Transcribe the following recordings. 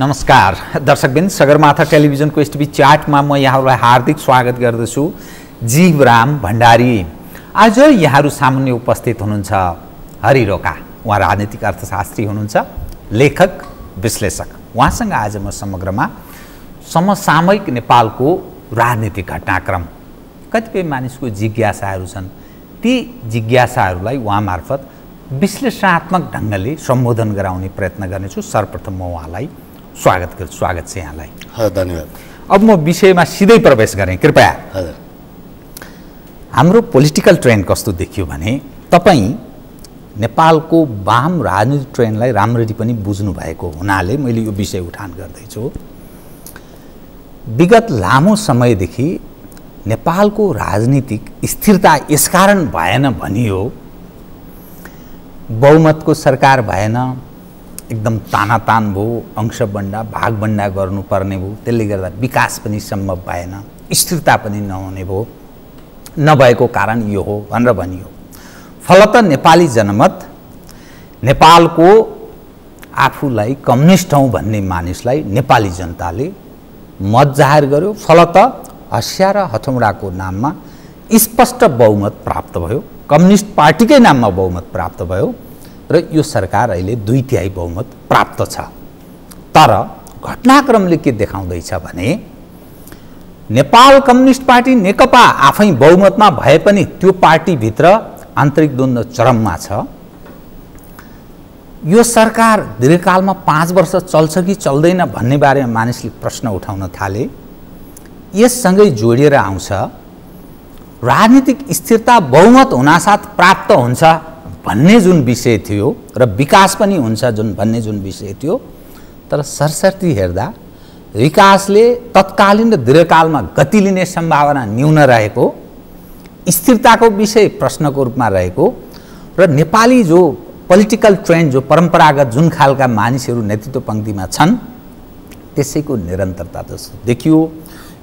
नमस्कार दर्शकबिन, सगरमाथा टेलिभिजनको एसटिभी च्याटमा म यहाँहरूलाई हार्दिक स्वागत गर्दछु। जीवराम भण्डारी आज यहाँहरू सामुन्ने उपस्थित हुनुहुन्छ। हरि रोका, उहाँ राजनीतिक अर्थशास्त्री हुनुहुन्छ, लेखक, विश्लेषक। उहाँसँग आज म समग्रमा समसामयिक नेपालको राजनीतिक घटनाक्रम, कतिपय मानिसको जिज्ञासाहरू छन्, ती जिज्ञासाहरूलाई उहाँ मार्फत विश्लेषणात्मक ढङ्गले सम्बोधन गराउने प्रयत्न गर्नेछु। सर्वप्रथम म उहाँलाई स्वागत गर्छु। स्वागत छ यहाँलाई। धन्यवाद। अब म विषयमा सिधै प्रवेश गरेँ, कृपया। हजुर। हाम्रो पोलिटिकल ट्रेन्ड कस्तो देखियो भने, तपाईँ नेपालको वाम राजनीतिक ट्रेन्डलाई राम्ररी पनि बुझ्नु भएको हुनाले मैले यो विषय उठान गर्दैछु। विगत लामो समयदेखि नेपालको राजनीतिक स्थिरता यसकारण भएन भनियो, बहुमतको सरकार भएन, एकदम तानातान भयो, अंशबन्डा भागबन्डा गर्नुपर्ने भयो, त्यसले गर्दा विकास पनि सम्भव भएन, स्थिरता पनि नहुने भयो, नभएको कारण यो हो भनेर भनियो। फलत नेपाली जनमत, नेपालको आफूलाई कम्युनिस्ट हौँ भन्ने मानिसलाई नेपाली जनताले मत जाहेर गर्यो। फलत हँसिया र हथौडाको नाममा स्पष्ट बहुमत प्राप्त भयो, कम्युनिस्ट पार्टीकै नाममा बहुमत प्राप्त भयो र यो सरकार अहिले 2/3 बहुमत प्राप्त छ। तर घटनाक्रमले के देखाउँदैछ भने, नेपाल कम्युनिस्ट पार्टी नेकपा आफै बहुमतमा भए पनि त्यो पार्टीभित्र आन्तरिक द्वन्द्व चरममा छ। यो सरकार दीर्घकालमा 5 वर्ष चल्छ कि चल्दैन भन्ने बारेमा मानिसले प्रश्न उठाउन थाले। यससँगै जोडिएर आउँछ राजनीतिक स्थिरता बहुमत हुनासाथ प्राप्त हुन्छ भन्ने जुन विषय थियो र विकास पनि हुन्छ भन्ने जुन विषय थियो। तर सरसर्ती हेर्दा विकासले तत्कालीन र दीर्घकालमा गति लिने सम्भावना न्यून रहेको, स्थिरताको विषय प्रश्नको रूपमा रहेको र नेपाली जो पोलिटिकल ट्रेन्ड, जो परम्परागत जुन खालका मानिसहरू नेतृत्व पङ्क्तिमा छन्, त्यसैको निरन्तरता जस्तो देखियो।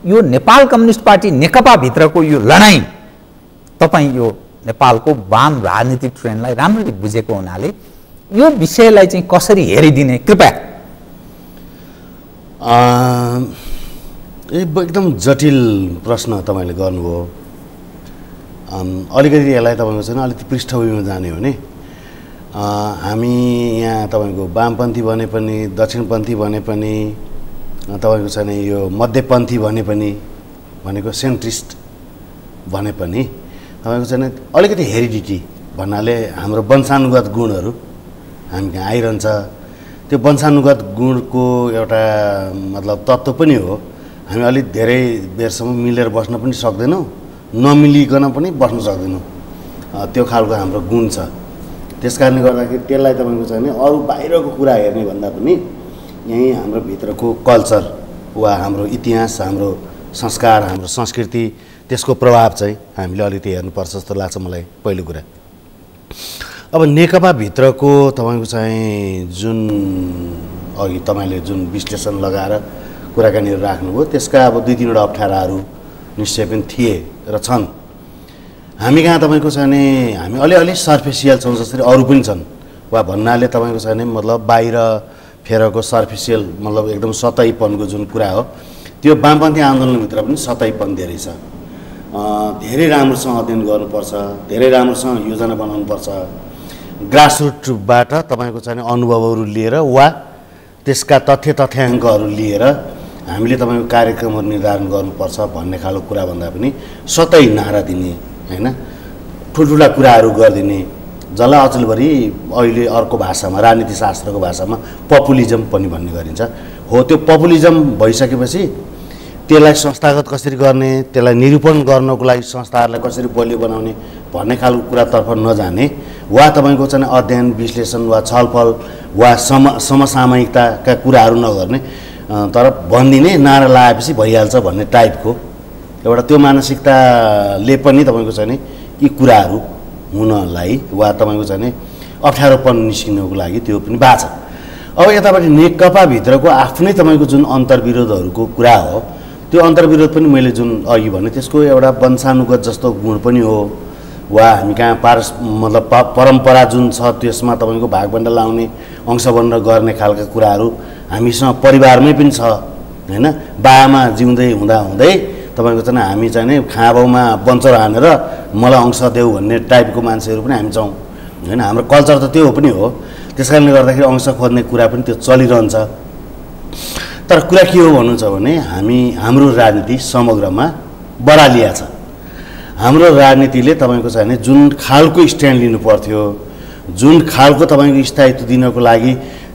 यो नेपाल कम्युनिस्ट पार्टी नेकपा भित्रको यो लडाईँ, तपाईँ यो नेपालको वाम राजनीतिक ट्रेन्डलाई राम्ररी बुझेको हुनाले यो विषयलाई चाहिँ कसरी हेरिदिने, कृपया। एकदम जटिल प्रश्न तपाईँले गर्नुभयो। अलिकति यसलाई तपाईँको चाहिँ अलिकति पृष्ठभूमिमा जाने हो भने, हामी यहाँ तपाईँको वामपन्थी भने पनि, दक्षिणपन्थी भने पनि, तपाईँको चाहिँ यो मध्यपन्थी भने पनि, भनेको सेन्ट्रिस्ट भने पनि, तपाईँको चाहिँ अलिकति हेरिडिटी भन्नाले हाम्रो वंशानुगत गुणहरू हामी कहाँ आइरहन्छ। त्यो वंशानुगत गुणको एउटा मतलब तत्त्व पनि हो। हामी अलिक धेरै बेरसम्म मिलेर बस्न पनि सक्दैनौँ, नमिलिकन पनि बस्न सक्दैनौँ। त्यो खालको हाम्रो गुण छ। त्यस कारणले गर्दाखेरि त्यसलाई तपाईँको चाहिँ अरू बाहिरको कुरा हेर्ने भन्दा पनि यहीँ हाम्रो भित्रको कल्चर वा हाम्रो इतिहास, हाम्रो संस्कार, हाम्रो संस्कृति, त्यसको प्रभाव चाहिँ हामीले अलिकति हेर्नुपर्छ जस्तो लाग्छ मलाई। पहिलो कुरा, अब नेकपाभित्रको तपाईँको चाहिँ जुन अघि तपाईँले जुन विश्लेषण लगाएर कुराकानीहरू राख्नुभयो, त्यसका अब 2-3वटा अप्ठ्याराहरू निश्चय पनि थिए र छन्। हामी कहाँ तपाईँको चाहिँ हामी अलिअलि सर्फेसियल छौँ, जसरी अरू पनि छन्। वा भन्नाले तपाईँको चाहिँ मतलब बाहिर फेरको सर्फेसियल मतलब एकदम सतहीपनको जुन कुरा हो, त्यो वामपन्थी आन्दोलनभित्र पनि सतहीपन धेरै छ। धेरै राम्रोसँग अध्ययन गर्नुपर्छ, धेरै राम्रोसँग योजना बनाउनुपर्छ, ग्रासरुटबाट तपाईँको चाहिँ अनुभवहरू लिएर वा त्यसका तथ्याङ्कहरू लिएर हामीले तपाईँको कार्यक्रमहरू निर्धारण गर्नुपर्छ भन्ने खालको कुरा भन्दा पनि सतै नारा दिने, होइन, ठुल्ठुला कुराहरू गरिदिने, जसलाई अचेलभरि अहिले अर्को भाषामा, राजनीतिशास्त्रको भाषामा पपुलिजम पनि भन्ने गरिन्छ। हो, त्यो पपुलिजम भइसकेपछि त्यसलाई संस्थागत कसरी गर्ने, त्यसलाई निरूपण गर्नको लागि संस्थाहरूलाई कसरी बलियो बनाउने भन्ने खालको कुरातर्फ नजाने, वा तपाईँको चाहिँ अध्ययन विश्लेषण वा छलफल वा समसामयिकताका कुराहरू नगर्ने, तर भनिदिने नारा लगाएपछि भइहाल्छ भन्ने टाइपको एउटा त्यो मानसिकताले पनि तपाईँको चाहिँ यी कुराहरू हुनलाई वा तपाईँको चाहिँ अप्ठ्यारोपन निस्किनको लागि त्यो पनि भएको छ। अब यतापट्टि नेकपाभित्रको आफ्नै तपाईँको जुन अन्तर्विरोधहरूको कुरा हो, त्यो अन्तर्विरोध पनि मैले जुन अघि भने त्यसको एउटा वंशानुगत जस्तो गुण पनि हो। वा हामी कहाँ परम्परा जुन छ त्यसमा तपाईँको भागबन्डा लाउने, अंशबन्ड गर्ने खालका कुराहरू हामीसँग परिवारमै पनि छ हैन। बाआमा जिउँदै हुँदै तपाईँको चाहिँ हामी चाहिँ नि खाँबाउमा बन्चर हानेर मलाई अंश देऊ भन्ने टाइपको मान्छेहरू पनि हामी छौँ हैन। हाम्रो कल्चर त त्यो पनि हो। त्यस कारणले गर्दाखेरि अंश खोज्ने कुरा पनि त्यो चलिरहन्छ। तर कुरा के हो भन्नु छ भने हाम्रो राजनीति समग्रमा बढालिया छ। हाम्रो राजनीतिले तपाईँको चाहिँ नि जुन खालको स्ट्यान्ड लिनु पर्थ्यो, जुन खालको तपाईँको स्थायित्व दिनको लागि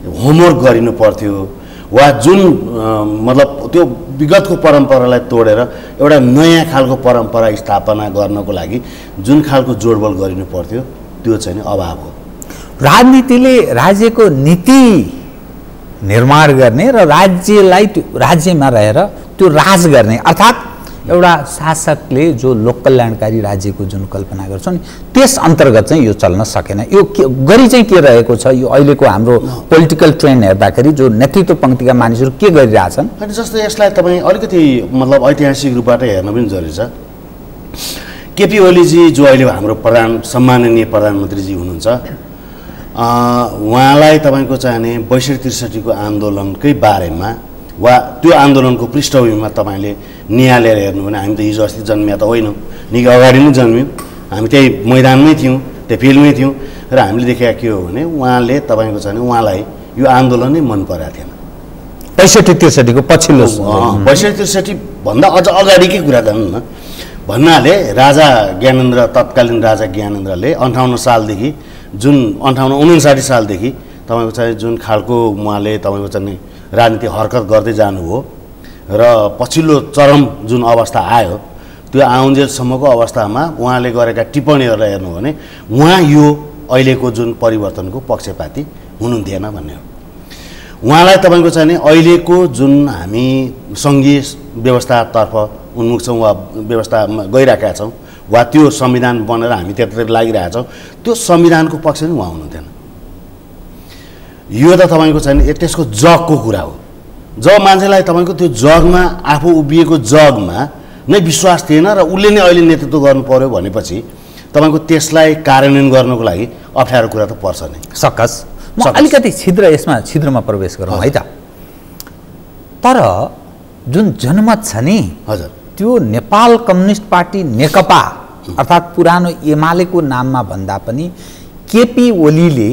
होमवर्क गरिनु पर्थ्यो, वा जुन मतलब त्यो विगतको परम्परालाई तोडेर एउटा नयाँ खालको परम्परा स्थापना गर्नको लागि जुन खालको जोडबल गरिनु पर्थ्यो त्यो चाहिँ अभाव हो। राजनीतिले राज्यको नीति निर्माण गर्ने र राज्यलाई त्यो राज्यमा रहेर त्यो राज गर्ने, अर्थात् एउटा शासकले जो लोक कल्याणकारी राज्यको जुन कल्पना गर्छ नि त्यस अन्तर्गत चाहिँ यो चल्न सकेन। यो गरी चाहिँ के रहेको छ, यो अहिलेको हाम्रो पोलिटिकल ट्रेन्ड हेर्दाखेरि जो नेतृत्व पङ्क्तिका मानिसहरू के गरिरहेछन्। अनि जस्तो यसलाई तपाईँ अलिकति मतलब ऐतिहासिक रूपबाट हेर्न पनि जरुरी छ। केपी ओलीजी जो अहिले हाम्रो सम्माननीय प्रधानमन्त्रीजी हुनुहुन्छ, उहाँलाई तपाईँको चाहिने 62-63 को आन्दोलनकै बारेमा वा त्यो आन्दोलनको पृष्ठभूमिमा तपाईँले निहालेर हेर्नु भने हामी त हिजो अस्ति जन्मिया त होइनौँ, निकै अगाडि नै जन्म्यौँ। हामी त्यही मैदानमै थियौँ, त्यो फिल्डमै थियौँ र हामीले देखेका के हो भने उहाँले तपाईँको चाहिँ उहाँलाई यो आन्दोलन नै मन परेको थिएन। 65-63 को पछिल्लो 62-63 भन्दा अझ अगाडिकै कुरा गर्नु न भन्नाले तत्कालीन राजा ज्ञानेन्द्रले 58 सालदेखि जुन 59 सालदेखि तपाईँको चाहिँ जुन खालको उहाँले तपाईँको चाहिँ राजनीति हरकत गर्दै जानुभयो र पछिल्लो चरम जुन अवस्था आयो त्यो आउन्जेलसम्मको अवस्थामा उहाँले गरेका टिप्पणीहरूलाई हेर्नु भने उहाँ यो अहिलेको जुन परिवर्तनको पक्षपाती हुनुहुन्थेन भन्ने हो। उहाँलाई तपाईँको चाहिँ अहिलेको जुन हामी सङ्घीय व्यवस्थातर्फ उन्मुख छौँ वा व्यवस्थामा गइरहेका छौँ वा त्यो संविधान बनेर हामी त्यतातिर लागिरहेका छौँ, त्यो संविधानको पक्ष नै उहाँ हुनुहुन्थेन। यो त तपाईँको चाहिँ त्यसको जगको कुरा हो। जब मान्छेलाई तपाईँको त्यो जगमा आफू उभिएको जगमा नै विश्वास थिएन र उसले नै अहिले नेतृत्व गर्नु पर्यो भनेपछि तपाईँको त्यसलाई कार्यान्वयन गर्नको लागि अप्ठ्यारो कुरा त पर्छ नै। सकस म अलिकति छिद्रमा प्रवेश गरौँ है त। तर जुन जनमत छ नि हजुर, त्यो नेपाल कम्युनिस्ट पार्टी नेकपा अर्थात् पुरानो एमालेको नाममा भन्दा पनि केपी ओलीले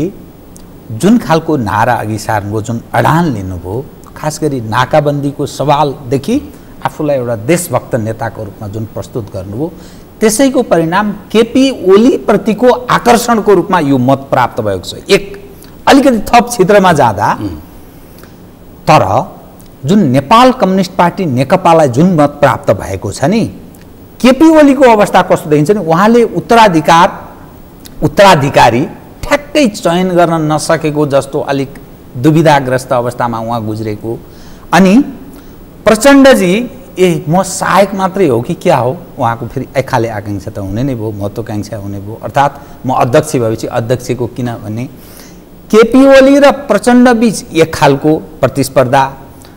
जुन खालको नारा अघि सार्नुभयो, जुन अडान लिनुभयो, खास गरी नाकाबन्दीको सवालदेखि आफूलाई एउटा देशभक्त नेताको रूपमा जुन प्रस्तुत गर्नुभयो, त्यसैको परिणाम केपी ओली प्रतिको आकर्षणको रूपमा यो मत प्राप्त भएको छ। एक अलिकति थप क्षेत्रमा जाँदा तर जुन नेपाल कम्युनिस्ट पार्टी नेकपालाई जुन मत प्राप्त भएको छ नि, केपी ओलीको अवस्था कस्तो देखिन्छ नि, उहाँले उत्तराधिकारी ठ्याक्कै चयन गर्न नसकेको जस्तो अलिक दुविधाग्रस्त अवस्थामा उहाँ गुज्रेको। अनि प्रचण्डजी म सहायक मात्रै हो कि क्या हो, उहाँको फेरि एक खाले आकाङ्क्षा त हुने नै भयो, महत्त्वाकाङ्क्षा हुने भयो। अर्थात् म अध्यक्ष भएपछि अध्यक्षको किनभने केपी ओली र प्रचण्ड बीच एक खालको प्रतिस्पर्धा,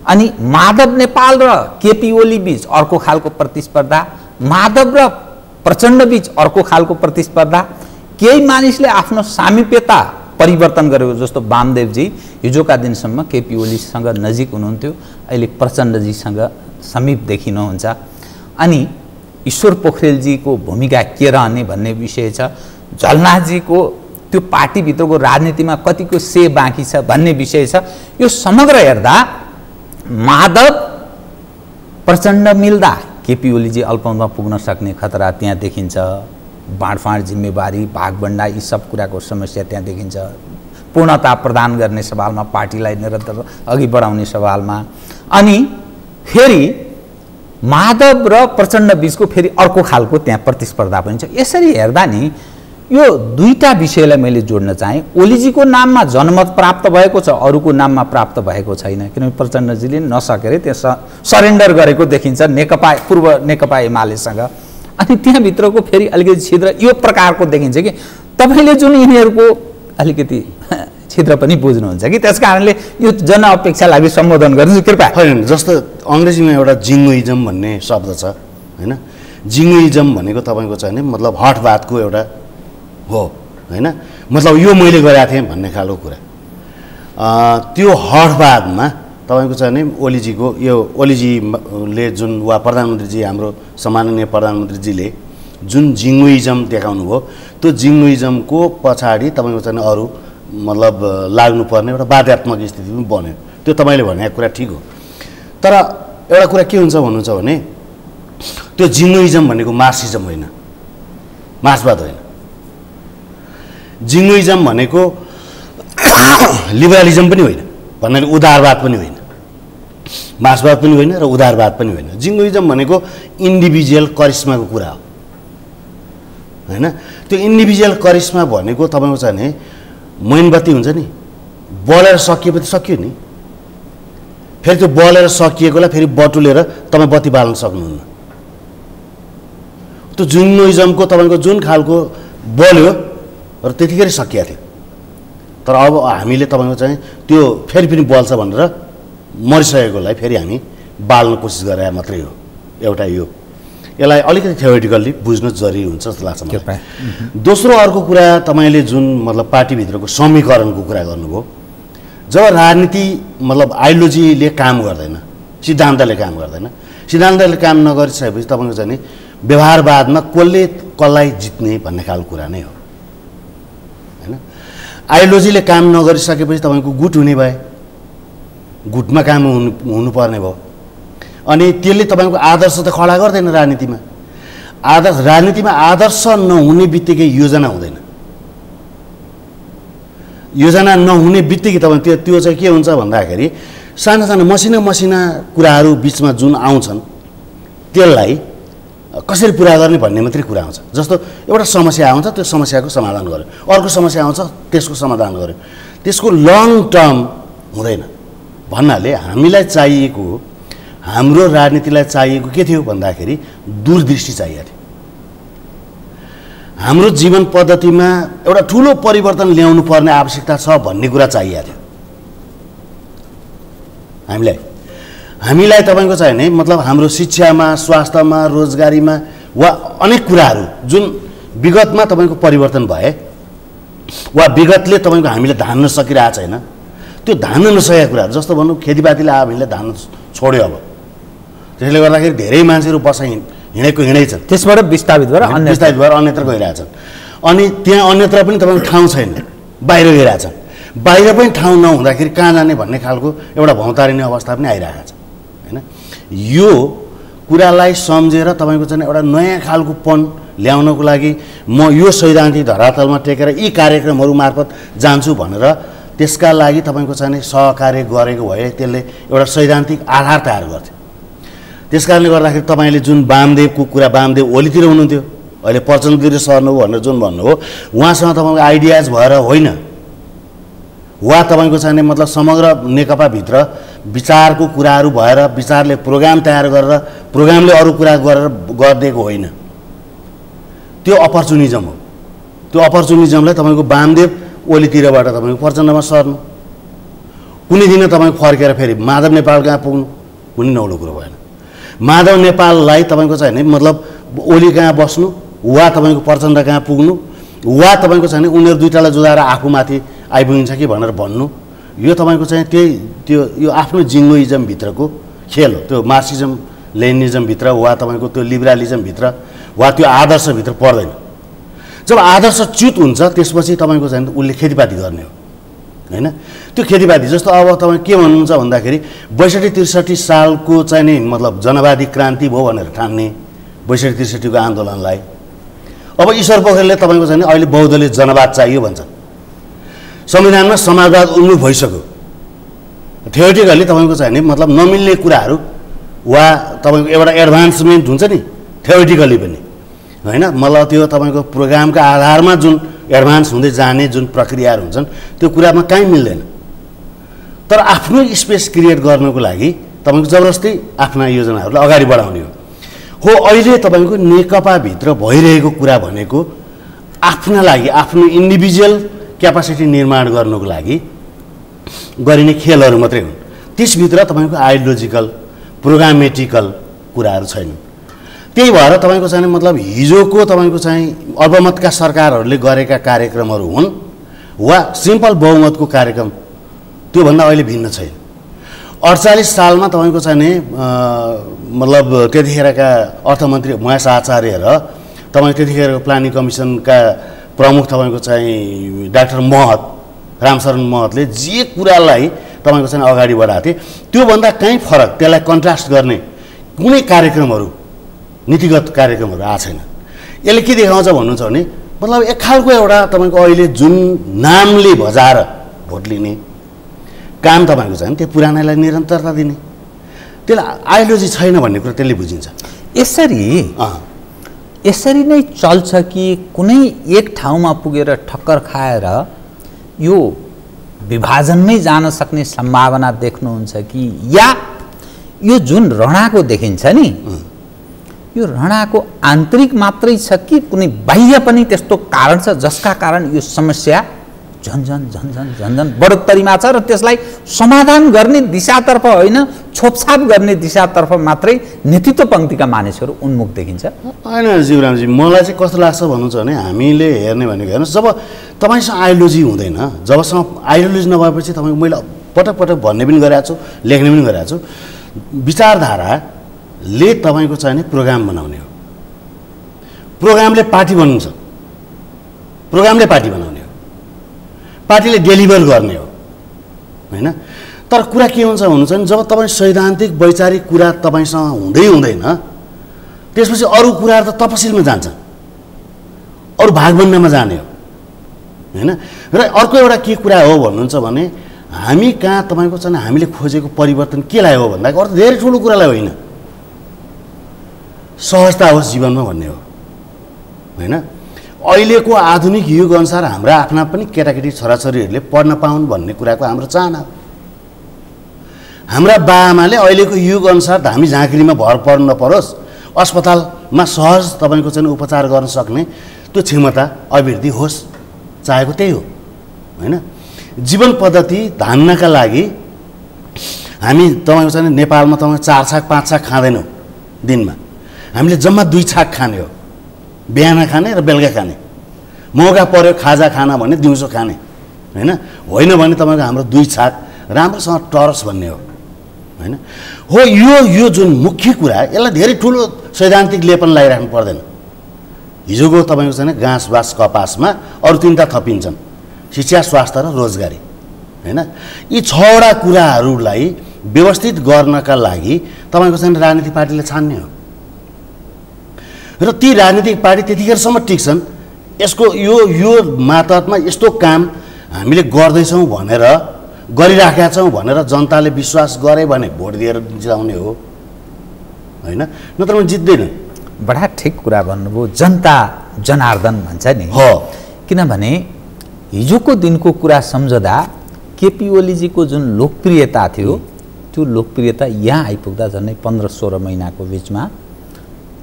अनि माधव नेपाल र केपी ओली बीच अर्को खालको प्रतिस्पर्धा, माधव र प्रचण्ड बीच अर्को खालको प्रतिस्पर्धा। केही मानिसले आफ्नो सामिप्यता परिवर्तन गरेको, जस्तो वामदेवजी हिजोका दिनसम्म केपी ओलीसँग नजिक हुनुहुन्थ्यो, अहिले प्रचण्डजीसँग समीप देखिनुहुन्छ। अनि ईश्वर पोखरेलजीको भूमिका के रहने भन्ने विषय छ, झलनाथजीको त्यो पार्टीभित्रको राजनीतिमा कतिको से बाँकी छ भन्ने विषय छ। यो समग्र हेर्दा माधव प्रचण्ड मिल्दा केपी ओलीजी अल्पमतमा पुग्न सक्ने खतरा त्यहाँ देखिन्छ। बाँडफाँड जिम्मेवारी, भागभण्डा, यी सब कुराको समस्या त्यहाँ देखिन्छ। पूर्णता प्रदान गर्ने सवालमा, पार्टीलाई निरन्तर अघि बढाउने सवालमा। अनि फेरि माधव र प्रचण्ड बीचको फेरि अर्को खालको त्यहाँ प्रतिस्पर्धा पनि छ। यसरी हेर्दा नि यो दुईटा विषयलाई मैले जोड्न चाहेँ। ओलीजीको नाममा जनमत प्राप्त भएको छ, अरूको नाममा प्राप्त भएको छैन, किनभने प्रचण्डजीले नसकेर त्यहाँ सरेन्डर गरेको देखिन्छ पूर्व नेकपा एमालेसँग। अनि त्यहाँभित्रको फेरि अलिकति छिद्र यो प्रकारको देखिन्छ कि तपाईँले जुन यिनीहरूको अलिकति छिद्र पनि बुझ्नुहुन्छ कि, त्यस कारणले यो जनअपेक्षालाई सम्बोधन गर्नु कृपया। होइन, जस्तो अङ्ग्रेजीमा एउटा जिङ्गोइजम भन्ने शब्द छ होइन। जिङ्गोइजम भनेको तपाईँको चाहिँ मतलब हठबादको एउटा हो होइन, मतलब यो मैले गरेको थिएँ भन्ने खालको कुरा। त्यो हठबादमा तपाईँको चाहिँ नि ओलीजीको यो ओलीजीले जुन वा प्रधानमन्त्रीजी हाम्रो सम्माननीय प्रधानमन्त्रीजीले जुन जिङ्गोइजम देखाउनु भयो त्यो जिङ्गोइजमको पछाडि तपाईँको चाहिँ अरू मतलब लाग्नुपर्ने एउटा बाध्यात्मक स्थिति पनि बन्यो। त्यो तपाईँले भनेको कुरा ठिक हो, तर एउटा कुरा के हुन्छ भन्नुहुन्छ भने त्यो जिङ्गोइजम भनेको मार्क्सिजम होइन, मार्क्सवाद होइन। जिङ्गोइजम भनेको लिबरलिजम पनि होइन, भन्नाले उदारवाद पनि होइन, मार्क्सवाद पनि होइन र उदारवाद पनि होइन। जिङ्गोइजम भनेको इन्डिभिजुअल करिस्माको कुरा हो होइन। त्यो इन्डिभिजुअल करिस्मा भनेको तपाईँको चाहिँ नि मोमबत्ती हुन्छ नि, बलेर सकिएपछि सकियो नि, फेरि त्यो बलेर सकिएकोलाई फेरि बटुलेर तपाईँ बत्ती बाल्न सक्नुहुन्न। त्यो जिङ्गोइजमको तपाईँको जुन खालको बल्यो र त्यतिखेर सकिएको थियो, तर अब हामीले तपाईँको चाहिँ त्यो फेरि पनि बल्छ भनेर मरिसकेकोलाई फेरि हामी बाल्न कोसिस गरे मात्रै हो। एउटा यो यसलाई अलिकति थ्योरिटिकल्ली बुझ्नु जरुरी हुन्छ जस्तो लाग्छ मलाई। दोस्रो अर्को कुरा तपाईँले जुन मतलब पार्टीभित्रको समीकरणको कुरा गर्नुभयो, जब राजनीति मतलब आइडियोलोजीले काम गर्दैन, सिद्धान्तले काम गर्दैन, सिद्धान्तले काम नगरिसकेपछि तपाईँको चाहिँ नि व्यवहारवादमा कसले कसलाई जित्ने भन्ने खालको कुरा नै हो होइन। आइडियोलोजीले काम नगरिसकेपछि तपाईँको गुट हुने भए, गुटमा काम हुनुपर्ने भयो, अनि त्यसले तपाईँको आदर्श त खडा गर्दैन राजनीतिमा। राजनीतिमा आदर्श नहुने बित्तिकै योजना हुँदैन। योजना नहुने बित्तिकै तपाईँ त्यो चाहिँ के हुन्छ भन्दाखेरि साना साना मसिना कुराहरू बिचमा जुन आउँछन् त्यसलाई कसरी पुरा गर्ने भन्ने मात्रै कुरा आउँछ। जस्तो एउटा समस्या आउँछ, त्यो समस्याको समाधान गर्यो, अर्को समस्या आउँछ त्यसको समाधान गर्यो, त्यसको लङ टर्म हुँदैन। भन्नाले हामीलाई चाहिएको, हाम्रो राजनीतिलाई चाहिएको के थियो भन्दाखेरि दूरदृष्टि चाहिएको थियो। हाम्रो जीवन पद्धतिमा एउटा ठुलो परिवर्तन ल्याउनु पर्ने आवश्यकता छ भन्ने कुरा चाहिएको थियो हामीलाई तपाईँको चाहिँ नि मतलब हाम्रो शिक्षामा, स्वास्थ्यमा, रोजगारीमा वा अनेक कुराहरू जुन विगतमा तपाईँको परिवर्तन भए वा विगतले तपाईँको हामीले धान्न सकिरहेको छैन, त्यो धान्न नसकेका कुराहरू, जस्तो भनौँ खेतीपातीले हामीले धान्न छोड्यो, अब त्यसले गर्दाखेरि धेरै मान्छेहरू हिँडै छन्, त्यसबाट विस्थापित भएर अन्यत्र गइरहेछन्। अनि त्यहाँ अन्यत्र पनि तपाईँको ठाउँ छैन, बाहिर गइरहेछन्। बाहिर पनि ठाउँ नहुँदाखेरि कहाँ जाने भन्ने खालको एउटा भौतारिने अवस्था पनि आइरहेको छ होइन। यो कुरालाई सम्झेर तपाईँको चाहिँ एउटा नयाँ खालको पन ल्याउनको लागि म यो सैद्धान्तिक धरातलमा टेकेर यी कार्यक्रमहरू मार्फत जान्छु भनेर त्यसका लागि तपाईँको चाहिँ सहकार्य गरेको भए त्यसले एउटा सैद्धान्तिक आधार तयार गर्थ्यो। त्यस कारणले गर्दाखेरि तपाईँले जुन वामदेवको कुरा, वामदेव ओलीतिर हुनुहुन्थ्यो, अहिले प्रचण्डतिर सर्नुभयो भनेर जुन भन्नुभयो, उहाँसँग तपाईँको आइडियाज भएर होइन, वा तपाईँको चाहिँ मतलब समग्र नेकपाभित्र विचारको कुराहरू भएर विचारले प्रोग्राम तयार गरेर प्रोग्रामले अरू कुरा गरेर गरिदिएको होइन। त्यो अपर्चुनिजम हो। त्यो अपर्चुनिजमलाई तपाईँको वामदेव ओलीतिरबाट तपाईँको प्रचण्डमा सर्नु, कुनै दिन तपाईँको फर्केर फेरि माधव नेपाल कहाँ पुग्नु, कुनै नौलो कुरो भएन। माधव नेपाललाई तपाईँको चाहिँ नि मतलब ओली कहाँ बस्नु वा तपाईँको प्रचण्ड कहाँ पुग्नु वा तपाईँको चाहिँ उनीहरू दुईटालाई जोडाएर आफूमाथि आइपुगिन्छ कि भनेर भन्नु, यो तपाईँको चाहिँ त्यो यो आफ्नो जिङ्गोइजमभित्रको खेल हो। त्यो मार्क्सिजम लेनिनिजमभित्र वा तपाईँको त्यो लिबरलिजमभित्र वा त्यो आदर्शभित्र पर्दैन। जब आदर्श च्युत हुन्छ त्यसपछि तपाईँको चाहिँ उसले खेतीपाती गर्ने हो होइन। त्यो खेतीपाती जस्तो अब तपाईँ के भन्नुहुन्छ भन्दाखेरि 62-63 सालको चाहिँ नि मतलब जनवादी क्रान्ति भयो भनेर ठान्ने 62-63 को आन्दोलनलाई अब ईश्वर पोखरेलले तपाईँको चाहिँ अहिले बौद्धले जनवाद चाहियो भन्छन्। संविधानमा समाजवाद उन्मुख भइसक्यो। थ्योरिटिकल्ली तपाईँको चाहिँ नि मतलब नमिल्ने कुराहरू वा तपाईँको एउटा एडभान्समेन्ट हुन्छ नि थ्योरिटिकल्ली पनि होइन, मतलब त्यो तपाईँको प्रोग्रामका आधारमा जुन एडभान्स हुँदै जाने जुन प्रक्रियाहरू हुन्छन् त्यो कुरामा कहीँ मिल्दैन। तर आफ्नो स्पेस क्रिएट गर्नको लागि तपाईँको जबरजस्ती आफ्ना योजनाहरूलाई अगाडि बढाउने हो। अहिले तपाईँको नेकपाभित्र भइरहेको कुरा भनेको आफ्ना लागि आफ्नो इन्डिभिजुअल क्यापासिटी निर्माण गर्नको लागि गरिने खेलहरू मात्रै हुन्। त्यसभित्र तपाईँको आइडियोलोजिकल प्रोग्रामेटिकल कुराहरू छैनन्। त्यही भएर तपाईँको चाहिँ मतलब हिजोको तपाईँको चाहिँ अल्पमतका सरकारहरूले गरेका कार्यक्रमहरू हुन् वा सिम्पल बहुमतको कार्यक्रम त्योभन्दा अहिले भिन्न छैन। 48 सालमा तपाईँको चाहिँ नि मतलब त्यतिखेरका अर्थमन्त्री महेश आचार्य र तपाईँ त्यतिखेरको प्लानिङ कमिसनका प्रमुख तपाईँको चाहिँ डाक्टर महत रामशरण महतले जे कुरालाई तपाईँको चाहिँ अगाडि बढाएको थिए त्योभन्दा कहीँ फरक त्यसलाई कन्ट्रास्ट गर्ने कुनै कार्यक्रमहरू नीतिगत कार्यक्रमहरू आएको छैन। यसले के देखाउँछ भन्नुहुन्छ भने मतलब एक खालको एउटा तपाईँको अहिले जुन नामले बजाएर भोट लिने काम तपाईँको छ नि त्यो पुरानालाई निरन्तरता दिने त्यसलाई आइडियोलोजी छैन भन्ने कुरा त्यसले बुझिन्छ। यसरी नै चल्छ कि कुनै एक ठाउँमा पुगेर ठक्कर खाएर यो विभाजनमै जान सक्ने सम्भावना देख्नुहुन्छ कि या यो जुन रणाको देखिन्छ नि यो रणाको आन्तरिक मात्रै छ कि कुनै बाह्य पनि त्यस्तो कारण छ जसका कारण यो समस्या झन्झन बढोत्तरीमा छ र त्यसलाई समाधान गर्ने दिशातर्फ होइन छोपछाप गर्ने दिशातर्फ मात्रै नेतृत्व पङ्क्तिका मानिसहरू उन्मुख देखिन्छ। होइन जीवरामजी मलाई चाहिँ कस्तो लाग्छ भन्नुहुन्छ भने हामीले हेर्ने भनेको हेर्नुहोस् जब तपाईँसँग आइडियोलोजी हुँदैन जबसम्म आइडियोलोजी नभएपछि तपाईँको मैले पटक पटक भन्ने पनि गरेको छु लेख्ने पनि गरेको छु विचारधाराले तपाईँको चाहिँ प्रोग्राम बनाउने हो प्रोग्रामले पार्टी बन्नु छ प्रोग्रामले पार्टी बनाउने हो पार्टीले डेलिभर गर्ने हो होइन। तर कुरा के हुन्छ भन्नुहुन्छ भने जब तपाईँ सैद्धान्तिक वैचारिक कुरा तपाईँसँग हुँदै हुँदैन त्यसपछि अरू कुराहरू त तपसिलमा जान्छ अरू भागबन्दामा जाने हो होइन। र अर्को एउटा के कुरा हो भन्नुहुन्छ भने हामी कहाँ तपाईँको चाहिँ हामीले खोजेको परिवर्तन केलाई हो भन्दाखेरि अर्थ धेरै ठुलो कुरालाई होइन सहजता होस् जीवनमा भन्ने हो होइन। अहिलेको आधुनिक युग अनुसार हाम्रा आफ्ना पनि केटाकेटी छोराछोरीहरूले पढ्न पाउन् भन्ने कुराको हाम्रो चाहना हो। हाम्रा बाआमाले अहिलेको युग अनुसार धामी झाँक्रीमा भर पर्नु नपरोस् अस्पतालमा सहज तपाईँको चाहिँ उपचार गर्न सक्ने त्यो क्षमता अभिवृद्धि होस् चाहेको त्यही हो होइन। जीवन पद्धति धान्नका लागि हामी तपाईँको चाहिँ नेपालमा तपाईँ 4 छाक 5 छाक खाँदैनौँ दिनमा हामीले जम्मा 2 छाक खाने हो बिहान खाने र बेलुका खाने मौका पर्यो खाजा खाना भने दिउँसो खाने होइन भने तपाईँको हाम्रो 2 छाक राम्रोसँग टरस भन्ने हो होइन। हो यो जुन मुख्य कुरा यसलाई धेरै ठुलो सैद्धान्तिक लेपन लगाइराख्नु पर्दैन। हिजोको तपाईँको चाहिँ घाँस बाँस कपासमा अरू 3टा थपिन्छन् शिक्षा स्वास्थ्य र रोजगारी होइन। यी 6वटा कुराहरूलाई व्यवस्थित गर्नका लागि तपाईँको चाहिँ राजनीतिक पार्टीले छान्ने हो र ती राजनीतिक पार्टी त्यतिखेरसम्म टिक्छन् यसको यो मातहतमा यस्तो काम हामीले गर्दैछौँ भनेर गरिराखेका छौँ भनेर जनताले विश्वास गरे भने भोट दिएर जिताउने हो होइन नत्र जित्दैन। बडा ठिक कुरा भन्नुभयो जनता जनार्दन भन्छ नि हो किनभने हिजोको दिनको कुरा सम्झदा केपी ओलीजीको जुन लोकप्रियता थियो त्यो लोकप्रियता यहाँ आइपुग्दा झन्डै 15-16 महिनाको बिचमा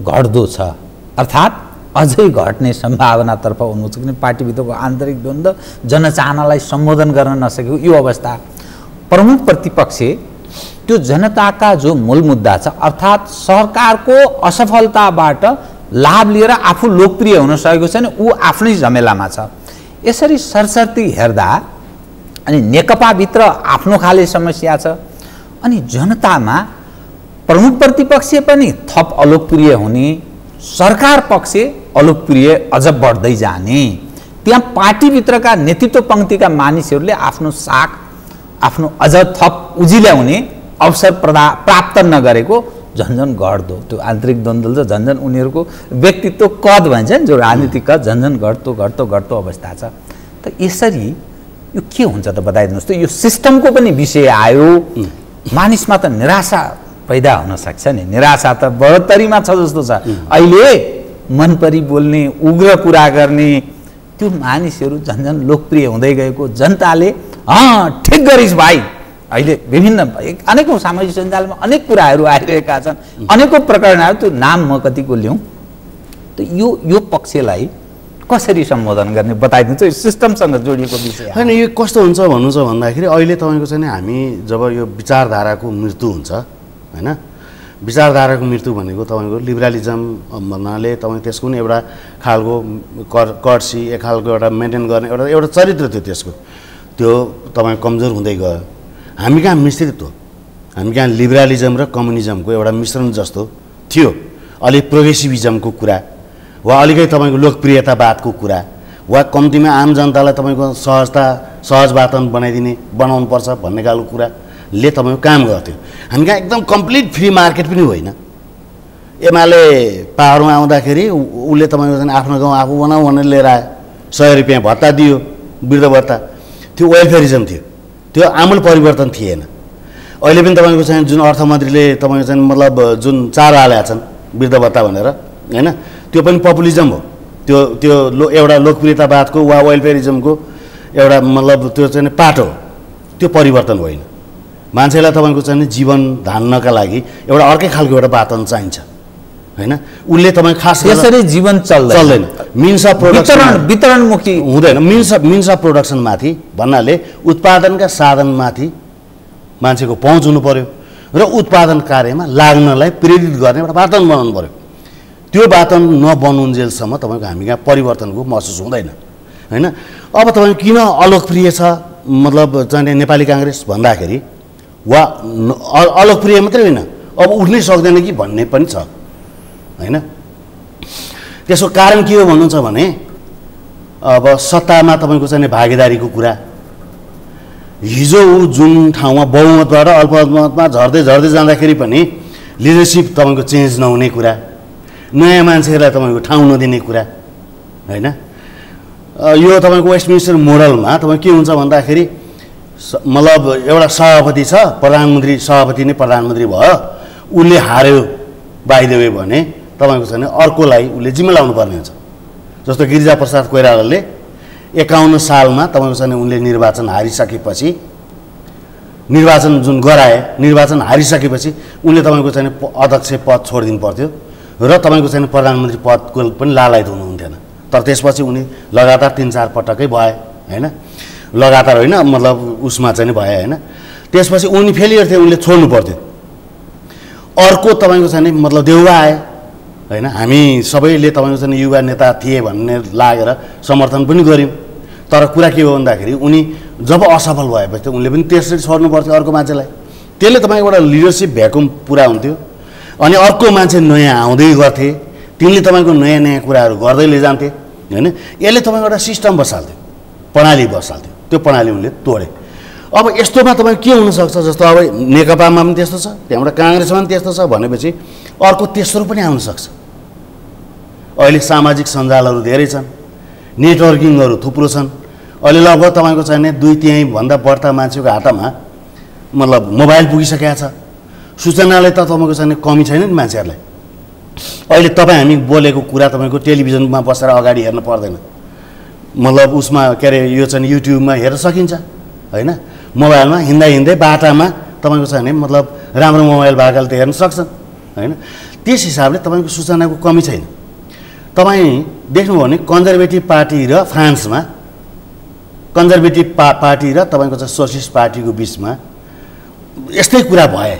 घट्दो छ अर्थात् अझै घट्ने सम्भावनातर्फ उन्मुख छ। किन पार्टीभित्रको आन्तरिक द्वन्द्व जनचाहनालाई सम्बोधन गर्न नसकेको यो अवस्था प्रमुख प्रतिपक्ष त्यो जनताका जो मूल मुद्दा छ अर्थात् सरकारको असफलताबाट लाभ लिएर आफू लोकप्रिय हुन सकेको छैन ऊ आफ्नै झमेलामा छ। यसरी सरसर्ती हेर्दा अनि नेकपाभित्र आफ्नो खाले समस्या छ अनि जनतामा प्रमुख प्रतिपक्ष पनि थप अलोकप्रिय हुने सरकार पक्ष अलोकप्रिय अझ बढ्दै जाने त्यहाँ पार्टीभित्रका नेतृत्व पङ्क्तिका मानिसहरूले आफ्नो साख आफ्नो अझ थप उजिल्याउने अवसर प्राप्त नगरेको झन्झन घट्दो त्यो आन्तरिक द्वन्द्व छ झन्झन उनीहरूको व्यक्तित्व कद भन्छ नि जो राजनीतिक कद झन्झन घट्दो अवस्था छ। त यसरी यो के हुन्छ त बताइदिनुहोस् त यो सिस्टमको पनि विषय आयो मानिसमा त निराशा पैदा हुन सक्छ नि निराशा त बढोत्तरीमा छ जस्तो छ। अहिले मनपरी बोल्ने उग्र कुरा गर्ने त्यो मानिसहरू झन्झन लोकप्रिय हुँदै गएको जनताले ठिक गरिस् भाइ अहिले विभिन्न अनेकौँ सामाजिक सञ्जालमा अनेक कुराहरू आइरहेका छन् अनेकौँ प्रकरणहरू त्यो नाम म कतिको ल्याउँ त यो पक्षलाई कसरी सम्बोधन गर्ने बताइदिन्छ यो सिस्टमसँग जोडिएको विषय होइन। यो कस्तो हुन्छ भन्नुहुन्छ भन्दाखेरि अहिले तपाईँको चाहिँ हामी जब यो विचारधाराको मृत्यु हुन्छ होइन विचारधाराको मृत्यु भनेको तपाईँको लिबरलिजम भन्नाले तपाईँ त्यसको पनि एउटा खालको कर्सी एक खालको एउटा मेन्टेन गर्ने एउटा चरित्र थियो त्यसको त्यो तपाईँ कमजोर हुँदै गयो। हामी कहाँ मिश्रित हो हामी कहाँ लिबरलिजम र कम्युनिजमको एउटा मिश्रण जस्तो थियो। अलि प्रोग्रेसिभिजमको कुरा वा अलिकति तपाईँको लोकप्रियतावादको कुरा वा कम्तीमा आम जनतालाई तपाईँको सहज वातावरण बनाउनुपर्छ भन्ने खालको कुराले तपाईँको काम गर्थ्यो। हामी कहाँ एकदम कम्प्लिट फ्री मार्केट पनि होइन। एमाले पावरमा आउँदाखेरि उसले तपाईँको चाहिँ आफ्नो गाउँ आफू बनाऊ भनेर लिएर आयो, 100 रुपियाँ भत्ता दियो, वृद्ध भत्ता। त्यो वेलफेयरिजम थियो, त्यो आमूल परिवर्तन थिएन। अहिले पनि तपाईँको चाहिँ जुन अर्थमन्त्रीले तपाईँको चाहिँ मतलब जुन चार हालेका छन् वृद्ध भत्ता भनेर होइन, त्यो पनि पपुलिजम हो। त्यो एउटा लोकप्रियतावादको वा वेलफेयरिजमको एउटा मतलब त्यो चाहिँ पाटो हो, त्यो परिवर्तन होइन। मान्छेलाई तपाईँको चाहिँ जीवन धान्नका लागि एउटा अर्कै खालको एउटा वातावरण चाहिन्छ होइन। उसले तपाईँ खास यसरी जीवन चल्दैन। मिन्स अफ प्रोडक्सन वितरणमुखी हुँदैन। मिन्स अफ प्रोडक्सनमाथि भन्नाले उत्पादनका साधनमाथि मान्छेको पहुँच हुनु पर्यो र उत्पादन कार्यमा लाग्नलाई प्रेरित गर्ने एउटा वातावरण बनाउनु पर्यो। त्यो वातावरण नबनुन्जेलसम्म तपाईँको हामी कहाँ परिवर्तनको महसुस हुँदैन होइन। अब तपाईँ किन अलोकप्रिय छ मतलब चाहिँ नेपाली काङ्ग्रेस भन्दाखेरि वा अलोकप्रिय मात्रै होइन, अब उठ्नै सक्दैन कि भन्ने पनि छ होइन। त्यसको कारण के हो भन्नुहुन्छ भने अब सत्तामा तपाईँको चाहिँ भागीदारीको कुरा, हिजो ऊ जुन ठाउँमा बहुमतबाट अल्पमतमा झर्दै जाँदाखेरि पनि लिडरसिप तपाईँको चेन्ज नहुने कुरा, नयाँ मान्छेहरूलाई तपाईँको ठाउँ नदिने कुरा होइन। यो तपाईँको वेस्टमिन्स्टर मोडलमा तपाईँ के हुन्छ भन्दाखेरि मतलब एउटा सभापति छ, प्रधानमन्त्री सभापति नै प्रधानमन्त्री भयो, उसले हार्यो बाइदेवे भने तपाईँको छैन अर्कोलाई उसले जिम्मा लाउनु पर्ने हुन्छ। जस्तो गिरिजाप्रसाद कोइरालाले 51 सालमा तपाईँको छैन उनले निर्वाचन हारिसकेपछि, निर्वाचन जुन गराए, निर्वाचन हारिसकेपछि उनले तपाईँको छैन अध्यक्ष पद छोडिदिनु पर्थ्यो र तपाईँको छैन प्रधानमन्त्री पदको पनि लालायत हुनुहुन्थेन। तर त्यसपछि उनी लगातार 3-4 पटकै भए होइन, लगातार होइन मतलब उसमा चाहिँ भए होइन। त्यसपछि उनी फेलियर थिए, उनले छोड्नु पर्थ्यो। अर्को तपाईँको चाहिँ मतलब देउवा आए होइन। हामी सबैले तपाईँको चाहिँ युवा नेता थिए भन्ने लागेर समर्थन पनि गऱ्यौँ। तर कुरा के हो भन्दाखेरि उनी जब असफल भएपछि उनले पनि त्यसरी छोड्नु पर्थ्यो अर्को मान्छेलाई। त्यसले तपाईँको एउटा लिडरसिप भ्याकुम पुरा हुन्थ्यो अनि अर्को मान्छे नयाँ आउँदै गर्थे, तिनले तपाईँको नयाँ कुराहरू गर्दै लैजान्थे होइन। यसले तपाईँको एउटा सिस्टम बसाल्थ्यो, प्रणाली बसाल्थ्यो। त्यो प्रणाली उनले तोडे। अब यस्तोमा तपाईँ के हुनसक्छ, जस्तो अब नेकपामा पनि त्यस्तो छ, त्यहाँबाट काङ्ग्रेसमा पनि त्यस्तो छ भनेपछि अर्को तेस्रो पनि आउनसक्छ। अहिले सामाजिक सञ्जालहरू धेरै छन्, नेटवर्किङहरू थुप्रो छन्। अहिले लगभग तपाईँको चाहिने 2/3 भन्दा बढ्ता मान्छेको हातमा मतलब मोबाइल पुगिसकेको छ। सूचनाले त तपाईँको चाहिने कमी छैन नि मान्छेहरूलाई। अहिले तपाईँ हामी बोलेको कुरा तपाईँको टेलिभिजनमा बसेर अगाडि हेर्न पर्दैन, मतलब उसमा के अरे यो चाहिँ युट्युबमा हेर्न सकिन्छ होइन। मोबाइलमा हिँड्दै बाटामा तपाईँको चाहिँ मतलब राम्रो मोबाइल भएकाले त हेर्न सक्छन् होइन। त्यस हिसाबले तपाईँको सूचनाको कमी छैन। तपाईँ देख्नुभयो भने कन्जर्भेटिभ पार्टी र फ्रान्समा कन्जर्भेटिभ पार्टी र तपाईँको चाहिँ सोसियलिस्ट पार्टीको बिचमा यस्तै कुरा भए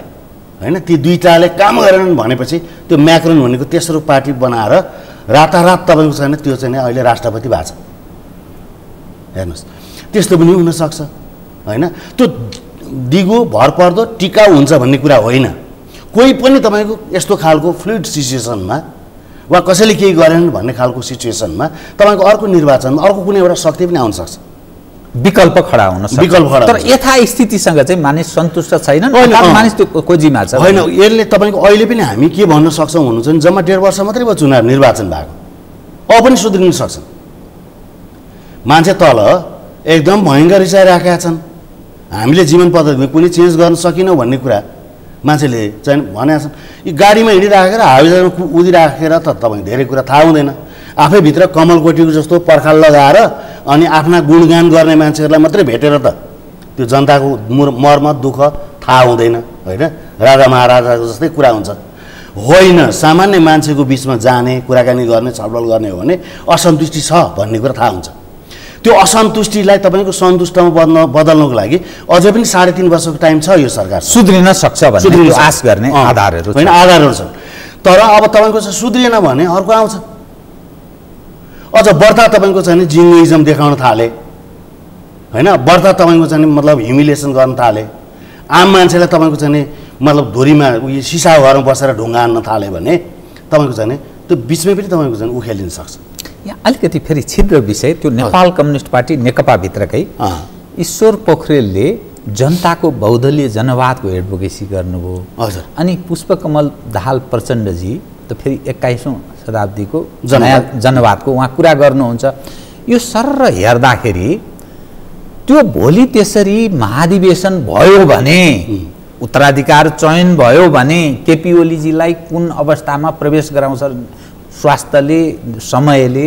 होइन। ती दुईटाले काम गरेनन् भनेपछि त्यो म्याक्रोन भनेको तेस्रो पार्टी बनाएर रातारात तपाईँको छैन त्यो चाहिँ अहिले राष्ट्रपति भएको छ हेर्नुहोस्। त्यस्तो पनि हुनसक्छ होइन। त्यो दिगो भरपर्दो टिकाउ हुन्छ भन्ने कुरा होइन। कोही पनि तपाईँको यस्तो खालको फ्लुइड सिचुएसनमा वा कसैले केही गरेनन् भन्ने खालको सिचुएसनमा तपाईँको अर्को निर्वाचनमा अर्को कुनै एउटा शक्ति पनि आउन सक्छ, विकल्प खडा हुन सक्छ। विकल्प खडा तर यथास्थितिसँग चाहिँ मानिस सन्तुष्ट छैनन्, मानिस त्यो खोजीमा छ होइन। यसले तपाईँको अहिले पनि हामी के भन्न सक्छौँ भन्नु चाहिँ जम्मा 1.5 वर्ष मात्रै भयो चुनाव निर्वाचन भएको, अब पनि सुध्रिन सक्छन्। मान्छे तल एकदम भयङ्कर रिसाइराखेका छन्। हामीले जीवन पद्धतिमा कुनै चेन्ज गर्न सकिनौँ भन्ने कुरा मान्छेले चाहिँ भनेका छन्। यी गाडीमा हिँडिराखेर हावाईजहाजमा उडिराखेर त तपाईँ धेरै कुरा थाहा हुँदैन। आफैभित्र कमलकोटीको जस्तो पर्खाल लगाएर अनि आफ्ना गुणगान गर्ने मान्छेहरूलाई मात्रै भेटेर त त्यो जनताको मर्म दुःख थाहा हुँदैन होइन। राजा महाराजाको जस्तै कुरा हुन्छ होइन। सामान्य मान्छेको बिचमा जाने कुराकानी गर्ने छलफल गर्ने हो भने असन्तुष्टि छ भन्ने कुरा थाहा हुन्छ। त्यो असन्तुष्टिलाई तपाईँको सन्तुष्टमा बदल्नको लागि अझै पनि 3.5 वर्षको टाइम छ। यो सरकार सुध्रिन सक्छ भन्ने आश गर्ने आधारहरू होइन, आधारहरू छन्। तर अब तपाईँको चाहिँ सुध्रिएन भने अर्को आउँछ। अझ बढ्ता तपाईँको चाहिँ जिङ्गोइजम देखाउन थाले होइन, बढ्ता तपाईँको चाहिँ मतलब ह्युमिलिएसन गर्न थाले। आम मान्छेलाई तपाईँको चाहिँ मतलब धुरीमा उयो सिसा घरमा बसेर ढुङ्गा हान्न थाल्यो भने तपाईँको चाहिँ त्यो बिचमै पनि तपाईँको चाहिँ उखेलिन सक्छ। यहाँ अलिकति फेरि छिद्र विषय त्यो नेपाल कम्युनिस्ट पार्टी नेकपाभित्रकै ईश्वर पोखरेलले जनताको बहुदलीय जनवादको एडभोकेसी गर्नुभयो। हजुर। अनि पुष्पकमल दाहाल प्रचण्डजी त फेरि 21औं शताब्दीको नयाँ जनवादको उहाँ कुरा गर्नुहुन्छ। यो सरर हेर्दाखेरि त्यो भोलि त्यसरी महाधिवेशन भयो भने उत्तराधिकार चयन भयो भने केपी ओलीजीलाई कुन अवस्थामा प्रवेश गराउँछ, स्वास्थ्यले समयले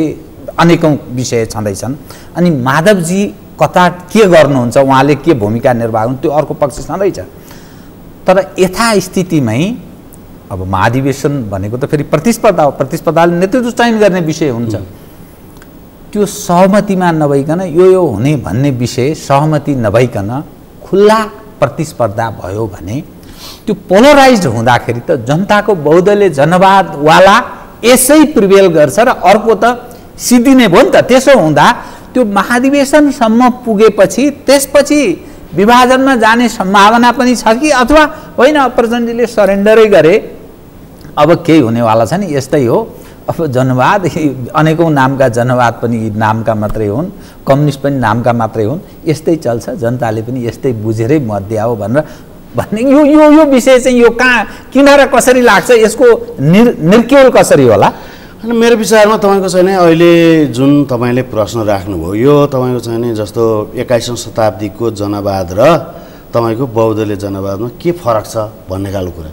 अनेकौं विषय छँदैछन्। अनि माधवजी कता के गर्नुहुन्छ, उहाँले के भूमिका निर्वाह गर्नु, त्यो अर्को पक्ष छँदैछ। तर यथास्थितिमै अब महाधिवेशन भनेको त फेरि प्रतिस्पर्धा हो, प्रतिस्पर्धाले नेतृत्व चयन गर्ने विषय हुन्छ। त्यो सहमतिमा नभइकन यो हुने भन्ने विषय सहमति नभइकन खुल्ला प्रतिस्पर्धा भयो भने त्यो पोलराइज्ड हुँदाखेरि त जनताको बहुदलीय जनवादवाला यसै प्रिभेल गर्छ र अर्को त सिद्धिने भयो नि त। त्यसो हुँदा त्यो महाधिवेशनसम्म पुगेपछि त्यसपछि विभाजनमा जाने सम्भावना पनि छ कि अथवा होइन प्रचण्डजीले सरेन्डरै गरे अब केही हुनेवाला छ नि, यस्तै हो। अब जनवाद अनेकौं नामका जनवाद पनि नामका मात्रै हुन्, कम्युनिस्ट पनि नामका मात्रै हुन्, यस्तै चल्छ, जनताले पनि यस्तै बुझेरै मत दियो भनेर भन्ने यो विषय चाहिँ यो कहाँ किन र कसरी लाग्छ, यसको निर्क्युल कसरी होला? अनि मेरो विचारमा तपाईँको चाहिँ अहिले जुन तपाईँले प्रश्न राख्नुभयो यो तपाईँको चाहिँ नि जस्तो 21औं शताब्दीको जनवाद र तपाईँको बहुदलीय जनवादमा के फरक छ भन्ने खालको कुरा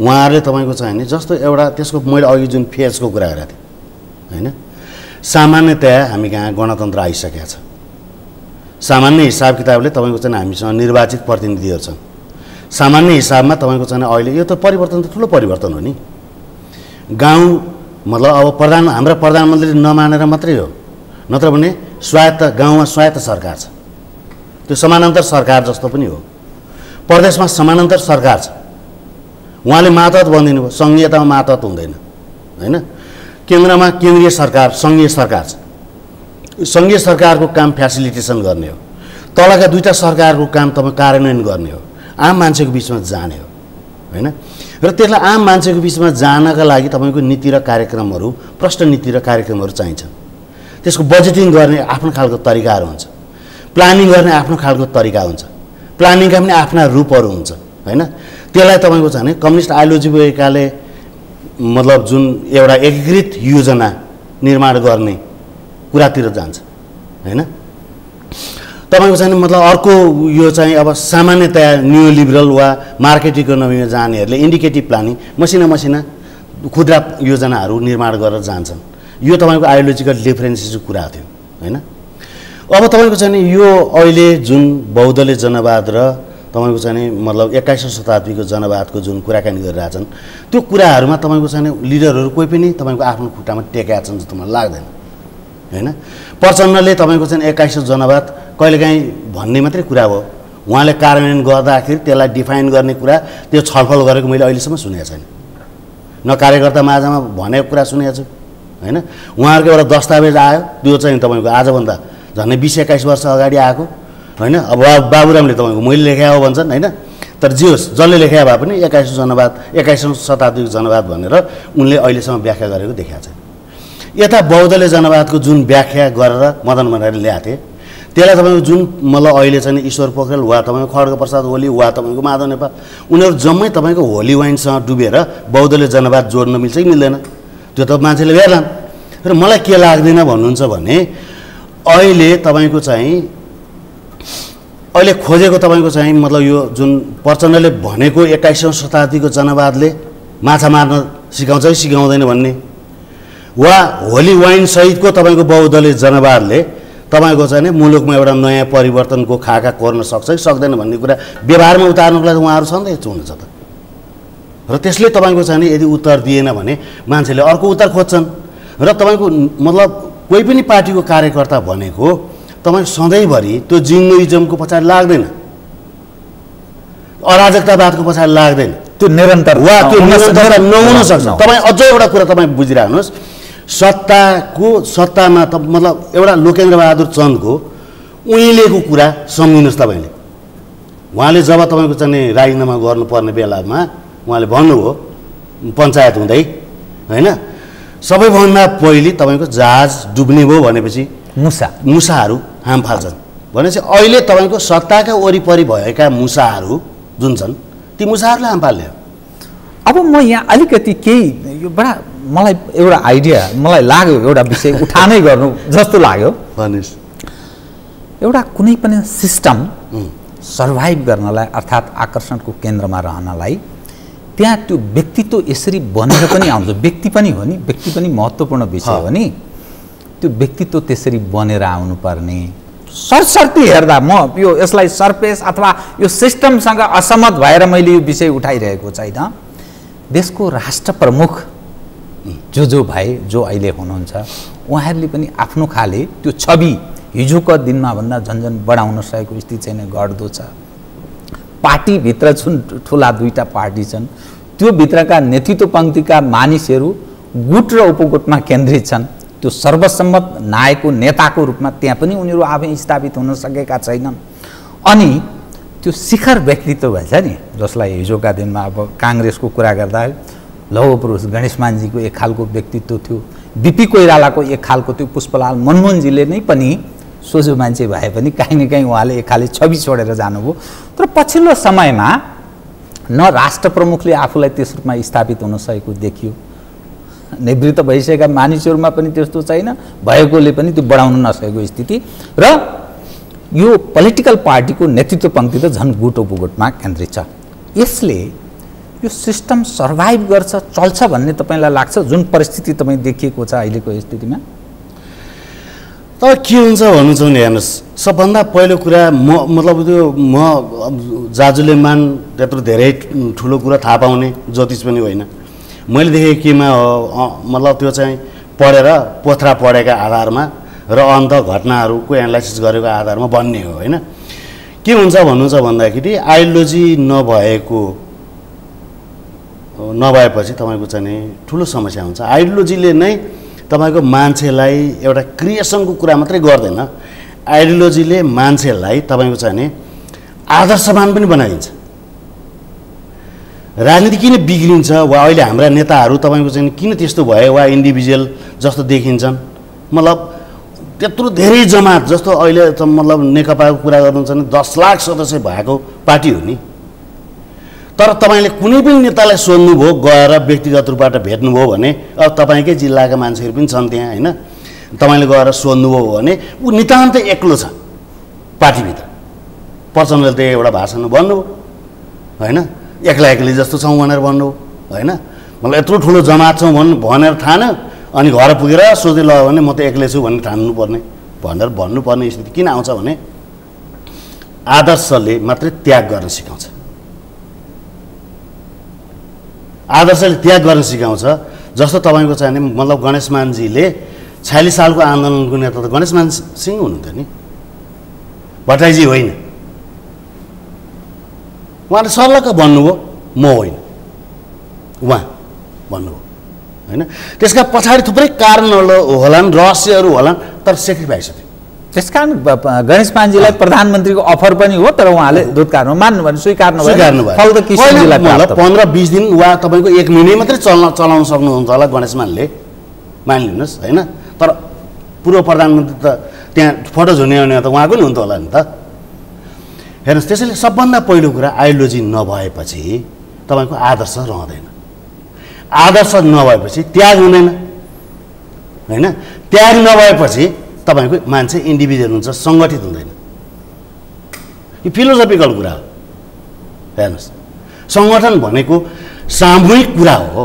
उहाँहरूले तपाईँको चाहिँ नि जस्तो एउटा त्यसको मैले अघि जुन फेजको कुरा गरेको थिएँ होइन, सामान्यतया हामी कहाँ गणतन्त्र आइसकेको छ। सामान्य हिसाब किताबले तपाईँको चाहिँ हामीसँग निर्वाचित प्रतिनिधिहरू छन्। सामान्य हिसाबमा तपाईँको चाहिँ अहिले यो त परिवर्तन त ठुलो परिवर्तन हो नि। गाउँ मतलब अब हाम्रा प्रधानमन्त्रीले नमानेर मात्रै हो, नत्र भने स्वायत्त गाउँमा स्वायत्त सरकार छ, त्यो समानान्तर सरकार जस्तो पनि हो। प्रदेशमा समानान्तर सरकार छ, उहाँले मातहत बनिदिनु भयो, सङ्घीयतामा मातहत हुँदैन होइन। केन्द्रमा केन्द्रीय सरकार सङ्घीय सरकार छ, सङ्घीय सरकारको काम फेसिलिटेसन गर्ने हो, तलका दुईटा सरकारको काम तपाईँ कार्यान्वयन गर्ने हो, आम मान्छेको बिचमा जाने हो होइन। र त्यसलाई आम मान्छेको बिचमा जानका लागि तपाईँको नीति र कार्यक्रमहरू, प्रष्ट नीति र कार्यक्रमहरू चाहिन्छ। त्यसको बजेटिङ गर्ने आफ्नो खालको तरिकाहरू हुन्छ, प्लानिङ गर्ने आफ्नो खालको तरिका हुन्छ, प्लानिङका पनि आफ्ना रूपहरू हुन्छ होइन। त्यसलाई तपाईँको छ भने कम्युनिस्ट आइडियोलोजीले मतलब जुन एउटा एकीकृत योजना निर्माण गर्ने कुरातिर जान्छ होइन। तपाईँको चाहिँ मतलब अर्को यो चाहिँ अब सामान्यतया न्यू लिबरल वा मार्केट इकोनोमीमा जानेहरूले इन्डिकेटिभ प्लानिङ मसिना खुद्रा योजनाहरू निर्माण गरेर जान्छन्। यो तपाईँको आइडियोलोजिकल डिफरेन्सेसको कुरा थियो होइन। अब तपाईँको चाहिँ यो अहिले जुन बहुदलीय जनवाद र तपाईँको चाहिँ मतलब 21औं शताब्दीको जनवादको जुन कुराकानी गरिरहेछन् त्यो कुराहरूमा तपाईँको चाहिँ लिडरहरू कोही पनि तपाईँको आफ्नो खुट्टामा टेकेका छन् जस्तो मलाई लाग्दैन होइन। प्रचण्डले तपाईँको चाहिँ 21औं जनवाद कहिलेकाहीँ भन्ने मात्रै कुरा हो, उहाँले कार्यान्वयन गर्दाखेरि त्यसलाई डिफाइन गर्ने कुरा त्यो छलफल गरेको मैले अहिलेसम्म सुनेको छैन, न कार्यकर्ता माझमा भनेको कुरा सुनेको छु होइन। उहाँहरूको एउटा दस्तावेज आयो त्यो चाहिँ तपाईँको आजभन्दा झन्डै 20-21 वर्ष अगाडि आएको होइन। अब बाबुरामले तपाईँको मैले लेखाए हो भन्छन् होइन, तर जे होस् जसले लेखाए भए पनि 21औं जनवाद 21औं शताब्दीको जनवाद भनेर उनले अहिलेसम्म व्याख्या गरेको देखाएको छैन। यता बहुदलीय जनवादको जुन व्याख्या गरेर मदन भण्डारीले ल्याएको थिए त्यसलाई तपाईँको जुन मतलब अहिले चाहिँ ईश्वर पोखरेल वा तपाईँको खड्गप्रसाद ओली वा तपाईँको माधव नेपाल उनीहरू जम्मै तपाईँको होली वाइनसँग डुबेर बहुदलीय जनवाद जोड्न मिल्छ कि मिल्दैन त्यो त मान्छेले हेर्लान्। र मलाई के लाग्दैन भन्नुहुन्छ भने अहिले तपाईँको चाहिँ अहिले खोजेको तपाईँको चाहिँ मतलब यो जुन प्रचण्डले भनेको 21औं शताब्दीको जनवादले माछा मार्न सिकाउँछ कि सिकाउँदैन भन्ने, वा होली वाइन सहितको तपाईँको बहुदलीय जनवादले तपाईँको चाहिँ मुलुकमा एउटा नयाँ परिवर्तनको खाका कोर्न सक्छ कि सक्दैन भन्ने कुरा व्यवहारमा उतार्नुको लागि उहाँहरू छँदै हुनुहुन्छ त। र त्यसले तपाईँको चाहिँ यदि उत्तर दिएन भने मान्छेले अर्को उत्तर खोज्छन्। र तपाईँको मतलब कोही पनि पार्टीको कार्यकर्ता भनेको तपाईँ सधैँभरि त्यो जिङ्गोइजमको पछाडि लाग्दैन, अराजकतावादको पछाडि लाग्दैन, त्यो निरन्तर वा त्यो निरन्तर नहुन सक्छ। तपाईँ अझ एउटा कुरा तपाईँ बुझिराख्नुहोस्, सत्तामा त मतलब एउटा लोकेन्द्र बहादुर चन्दको उहिलेको कुरा सम्झिनुहोस् तपाईँले उहाँले जब तपाईँको चाहिँ राजीनामा गर्नुपर्ने बेलामा उहाँले भन्नुभयो पञ्चायत हुँदै होइन, सबैभन्दा पहिले तपाईँको जहाज डुब्ने भयो भनेपछि मुसाहरू हाम फाल्छन् भनेपछि अहिले तपाईँको सत्ताका वरिपरि भएका मुसाहरू जुन छन् ती मुसाहरूले हाम फाल्ने हो। अब म यहाँ अलिकति केही यो बडा मलाई एउटा आइडिया मलाई लाग्यो, एउटा विषय उठानै गर्नु जस्तो लाग्यो। भन्नुहोस्। एउटा कुनै पनि सिस्टम सर्भाइभ गर्नलाई अर्थात् आकर्षणको केन्द्रमा रहनलाई त्यहाँ त्यो व्यक्तित्व यसरी बनेर पनि आउँछ। व्यक्ति पनि हो नि, व्यक्ति पनि महत्त्वपूर्ण विषय हो नि, त्यो व्यक्तित्व त्यसरी बनेर आउनुपर्ने। सरसर्ती हेर्दा म यो यसलाई सरफेस अथवा यो सिस्टमसँग असहमत भएर मैले यो विषय उठाइरहेको छैन। देशको राष्ट्र प्रमुख जो भए, जो अहिले हुनुहुन्छ, उहाँहरूले पनि आफ्नो खाले त्यो छवि हिजोको दिनमा भन्दा झन्झन बढाउन सकेको स्थिति चाहिँ घट्दो छ। पार्टीभित्र छन् ठुला दुईटा पार्टी छन्, त्यो भित्रका नेतृत्व पङ्क्तिका मानिसहरू गुट र उपगुटमा केन्द्रित छन्। त्यो सर्वसम्मत नायकको नेताको रूपमा त्यहाँ पनि उनीहरू आफै स्थापित हुन सकेका छैनन्। अनि त्यो शिखर व्यक्तित्व भन्छ नि, जसलाई हिजोका दिनमा अब काङ्ग्रेसको कुरा गर्दा लौह पुरुष गणेश मानजीको एक खालको व्यक्तित्व थियो, बिपी कोइरालाको एक खालको थियो, पुष्पलाल मनमोहनजीले नै पनि सोझो मान्छे भए पनि काहीँ न काहीँ उहाँले एक खाले छवि छोडेर जानुभयो। तर पछिल्लो समयमा न राष्ट्र प्रमुखले आफूलाई त्यस रूपमा स्थापित हुन सकेको देखियो, निवृत्त भइसकेका मानिसहरूमा पनि त्यस्तो छैन, भएकोले पनि त्यो बढाउन नसकेको स्थिति, र यो पोलिटिकल पार्टीको नेतृत्व पङ्क्ति त झन् गुट उपगुटमा केन्द्रित छ। यसले यो सिस्टम सर्भाइभ गर्छ, चल्छ भन्ने तपाईँलाई लाग्छ? जुन परिस्थिति तपाईँ देखिएको छ अहिलेको स्थितिमा तर के हुन्छ भन्नु छ भने हेर्नुहोस्, सबभन्दा पहिलो कुरा मतलब त्यो जाजुले मान त्यत्रो धेरै ठुलो कुरा थाहा पाउने ज्योतिष पनि होइन। मैले देखेँ केमा हो मतलब त्यो चाहिँ पढेर पोथ्रा पढेका आधारमा र अन्त घटनाहरूको एनालाइसिस गरेको आधारमा बन्ने हो होइन। के हुन्छ भन्नुहुन्छ भन्दाखेरि आइडियोलोजी नभएपछि तपाईँको चाहिँ ठुलो समस्या हुन्छ। आइडियोलोजीले नै तपाईँको मान्छेलाई एउटा क्रिएसनको कुरा मात्रै गर्दैन, आइडियोलोजीले मान्छेलाई तपाईँको चाहिँ आदर्शवान पनि बनाइदिन्छ। राजनीति किन बिग्रिन्छ वा अहिले हाम्रा नेताहरू तपाईँको चाहिँ किन त्यस्तो भए वा इन्डिभिजुअल जस्तो देखिन्छन्, मतलब त्यत्रो धेरै जमात जस्तो अहिले त मतलब नेकपाको कुरा गर्नुहुन्छ भने 10 लाख सदस्य भएको पार्टी हो नि, तर तपाईँले कुनै पनि नेतालाई सोध्नुभयो गएर व्यक्तिगत रूपबाट भेट्नुभयो भने अब तपाईँकै जिल्लाका मान्छेहरू पनि छन् त्यहाँ होइन, तपाईँले गएर सोध्नुभयो भने ऊ नितान्त एक्लो छ पार्टीभित्र। प्रचण्डले त एउटा भाषण भन्नुभयो होइन, एक्लै जस्तो छौँ भनेर भन्नुभयो होइन, मतलब यत्रो ठुलो जमात छौँ भनेर ठान अनि घर पुगेर सोध्दै लग्यो भने म त एक्लै छु भन्ने ठान्नुपर्ने भनेर भन्नुपर्ने स्थिति किन आउँछ भने आदर्शले मात्रै त्याग गर्न सिकाउँछ। आदर्शले त्याग गर्न सिकाउँछ। जस्तो तपाईँको चाहिँ मतलब गणेश मानजीले 46 सालको आन्दोलनको नेता त गणेश मान सिंह हुनुहुन्थ्यो नि, भट्टराईजी होइन। उहाँले सर्लक्क भन्नुभयो म होइन, उहाँ भन्नुभयो होइन। त्यसका पछाडि थुप्रै कारणहरू होलान्, रहस्यहरू होलान्, तर सेक्रिफाइस थियो। त्यसकारण गणेश मानजीलाई प्रधानमन्त्रीको अफर पनि हो, तर उहाँले दुधकार्नु मान्नु भने स्वीकार्नु भयो। फल त किशोरजीलाई प्राप्त 15-20 दिन वा तपाईँको 1 महिना मात्रै चलाउन सक्नुहुन्छ होला गणेश मानले, मानिलिनुहोस् होइन। तर पूर्व प्रधानमन्त्री त त्यहाँ फोटो झुन्याउने त उहाँको नि हुन्थ्यो होला नि त। हेर्नुहोस्, त्यसैले सबभन्दा पहिलो कुरा आइडियोलोजी नभएपछि तपाईँको आदर्श रहँदैन। आदर्श नभएपछि त्याग हुँदैन होइन। त्याग नभएपछि तपाईँको मान्छे इन्डिभिजुअल हुन्छ, सङ्गठित हुँदैन। यो फिलोसफिकल कुरा हो। हेर्नुहोस्, सङ्गठन भनेको सामूहिक कुरा हो,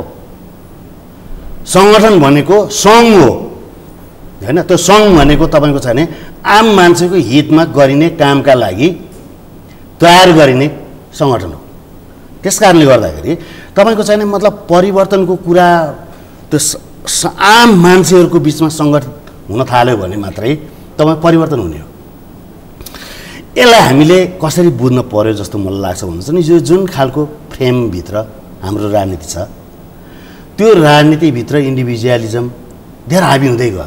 सङ्गठन भनेको सङ्घ हो होइन। त्यो सङ्घ भनेको तपाईँको छ भने आम मान्छेको हितमा गरिने कामका लागि तयार गरिने सङ्गठन हो। त्यस कारणले गर्दाखेरि तपाईँको चाहिँ मतलब परिवर्तनको कुरा त्यो आम मान्छेहरूको बिचमा सङ्गठित हुन थाल्यो भने मात्रै तपाईँ परिवर्तन हुने हो। यसलाई हामीले कसरी बुझ्न पर्यो जस्तो मलाई लाग्छ भन्नुहुन्छ नि, यो जुन खालको फ्रेमभित्र हाम्रो राजनीति छ त्यो राजनीतिभित्र इन्डिभिजुअलिजम धेरै हाबी हुँदै गयो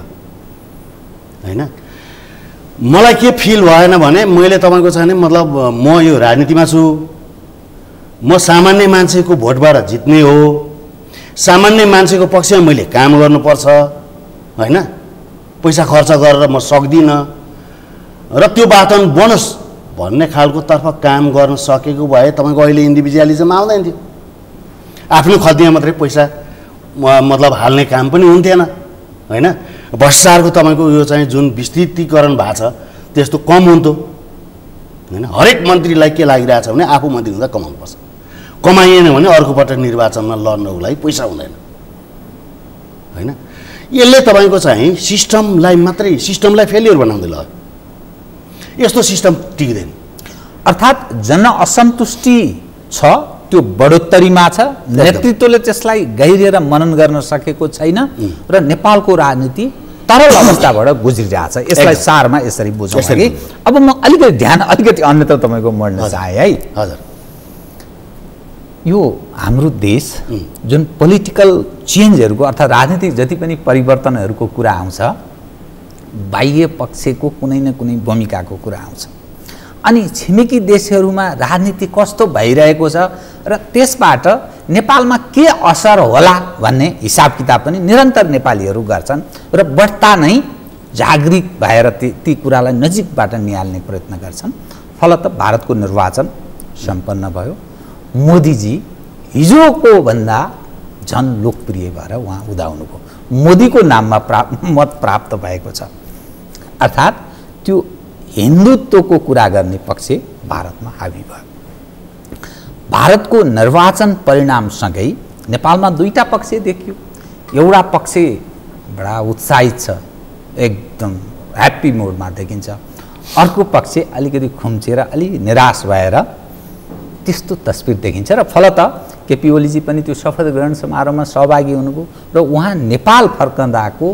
होइन। मलाई के फिल भएन भने मैले तपाईँको चाहिँ मतलब म यो राजनीतिमा छु, म सामान्य मान्छेको भोटबाट जित्ने हो, सामान्य मान्छेको पक्षमा मैले काम गर्नुपर्छ होइन, पैसा खर्च गरेर म सक्दिनँ र त्यो वातावरण बनोस् भन्ने खालको तर्फ काम गर्न सकेको भए तपाईँको अहिले इन्डिभिजुअलिजम आउँदैन थियो। आफ्नो खल्तीमा मात्रै पैसा मतलब हाल्ने काम पनि हुन्थेन होइन। भ्रष्टाचारको तपाईँको यो चाहिँ जुन विस्तृतीकरण भएको छ त्यस्तो कम हुन्थ्यो होइन। हरेक मन्त्रीलाई के लागिरहेछ भने आफू मन्त्री हुँदा कमाउनुपर्छ, कमाइएन भने अर्कोपल्ट निर्वाचनमा लड्नको लागि पैसा हुँदैन होइन। यसले तपाईँको चाहिँ सिस्टमलाई फेलियर बनाउँदै ल, यस्तो सिस्टम टिक्दैन। अर्थात् जनअसन्तुष्टि छ, त्यो बढोत्तरीमा छ, नेतृत्वले त्यसलाई गहिरिएर मनन गर्न सकेको छैन र नेपालको राजनीति तरल अवस्थाबाट गुज्रिरहेछ। यसलाई सारमा यसरी बुझौँ कि अब म अलिकति अन्यत्र तपाईँको मोड्न चाहेँ है। हजुर, यो हाम्रो देश जुन पोलिटिकल चेन्जहरूको अर्थात् राजनीतिक जति पनि परिवर्तनहरूको कुरा आउँछ, बाह्य पक्षको कुनै न कुनै भूमिकाको कुरा आउँछ अनि छिमेकी देशहरूमा राजनीति कस्तो भइरहेको छ र त्यसबाट नेपालमा के असर होला भन्ने हिसाब किताब पनि निरन्तर नेपालीहरू गर्छन् र बढ्ता नै जागृत भएर ती कुरालाई नजिकबाट निहाल्ने प्रयत्न गर्छन्। फलत भारतको निर्वाचन सम्पन्न भयो, मोदीजी हिजोको भन्दा झन लोकप्रिय भएर उहाँ उदाउनुभयो, मोदीको नाममा मत प्राप्त भएको छ। अर्थात् त्यो हिन्दुत्वको कुरा गर्ने पक्ष भारतमा हावी भयो। भारतको निर्वाचन परिणामसँगै नेपालमा दुईटा पक्ष देखियो। एउटा पक्ष बडा उत्साहित छ, एकदम ह्याप्पी मोडमा देखिन्छ, अर्को पक्ष अलिकति खुम्चेर अलि निराश भएर त्यस्तो तस्बिर देखिन्छ र फलत केपी ओलीजी पनि त्यो शपथ ग्रहण समारोहमा सहभागी हुनुभयो र उहाँ नेपाल फर्कँदाको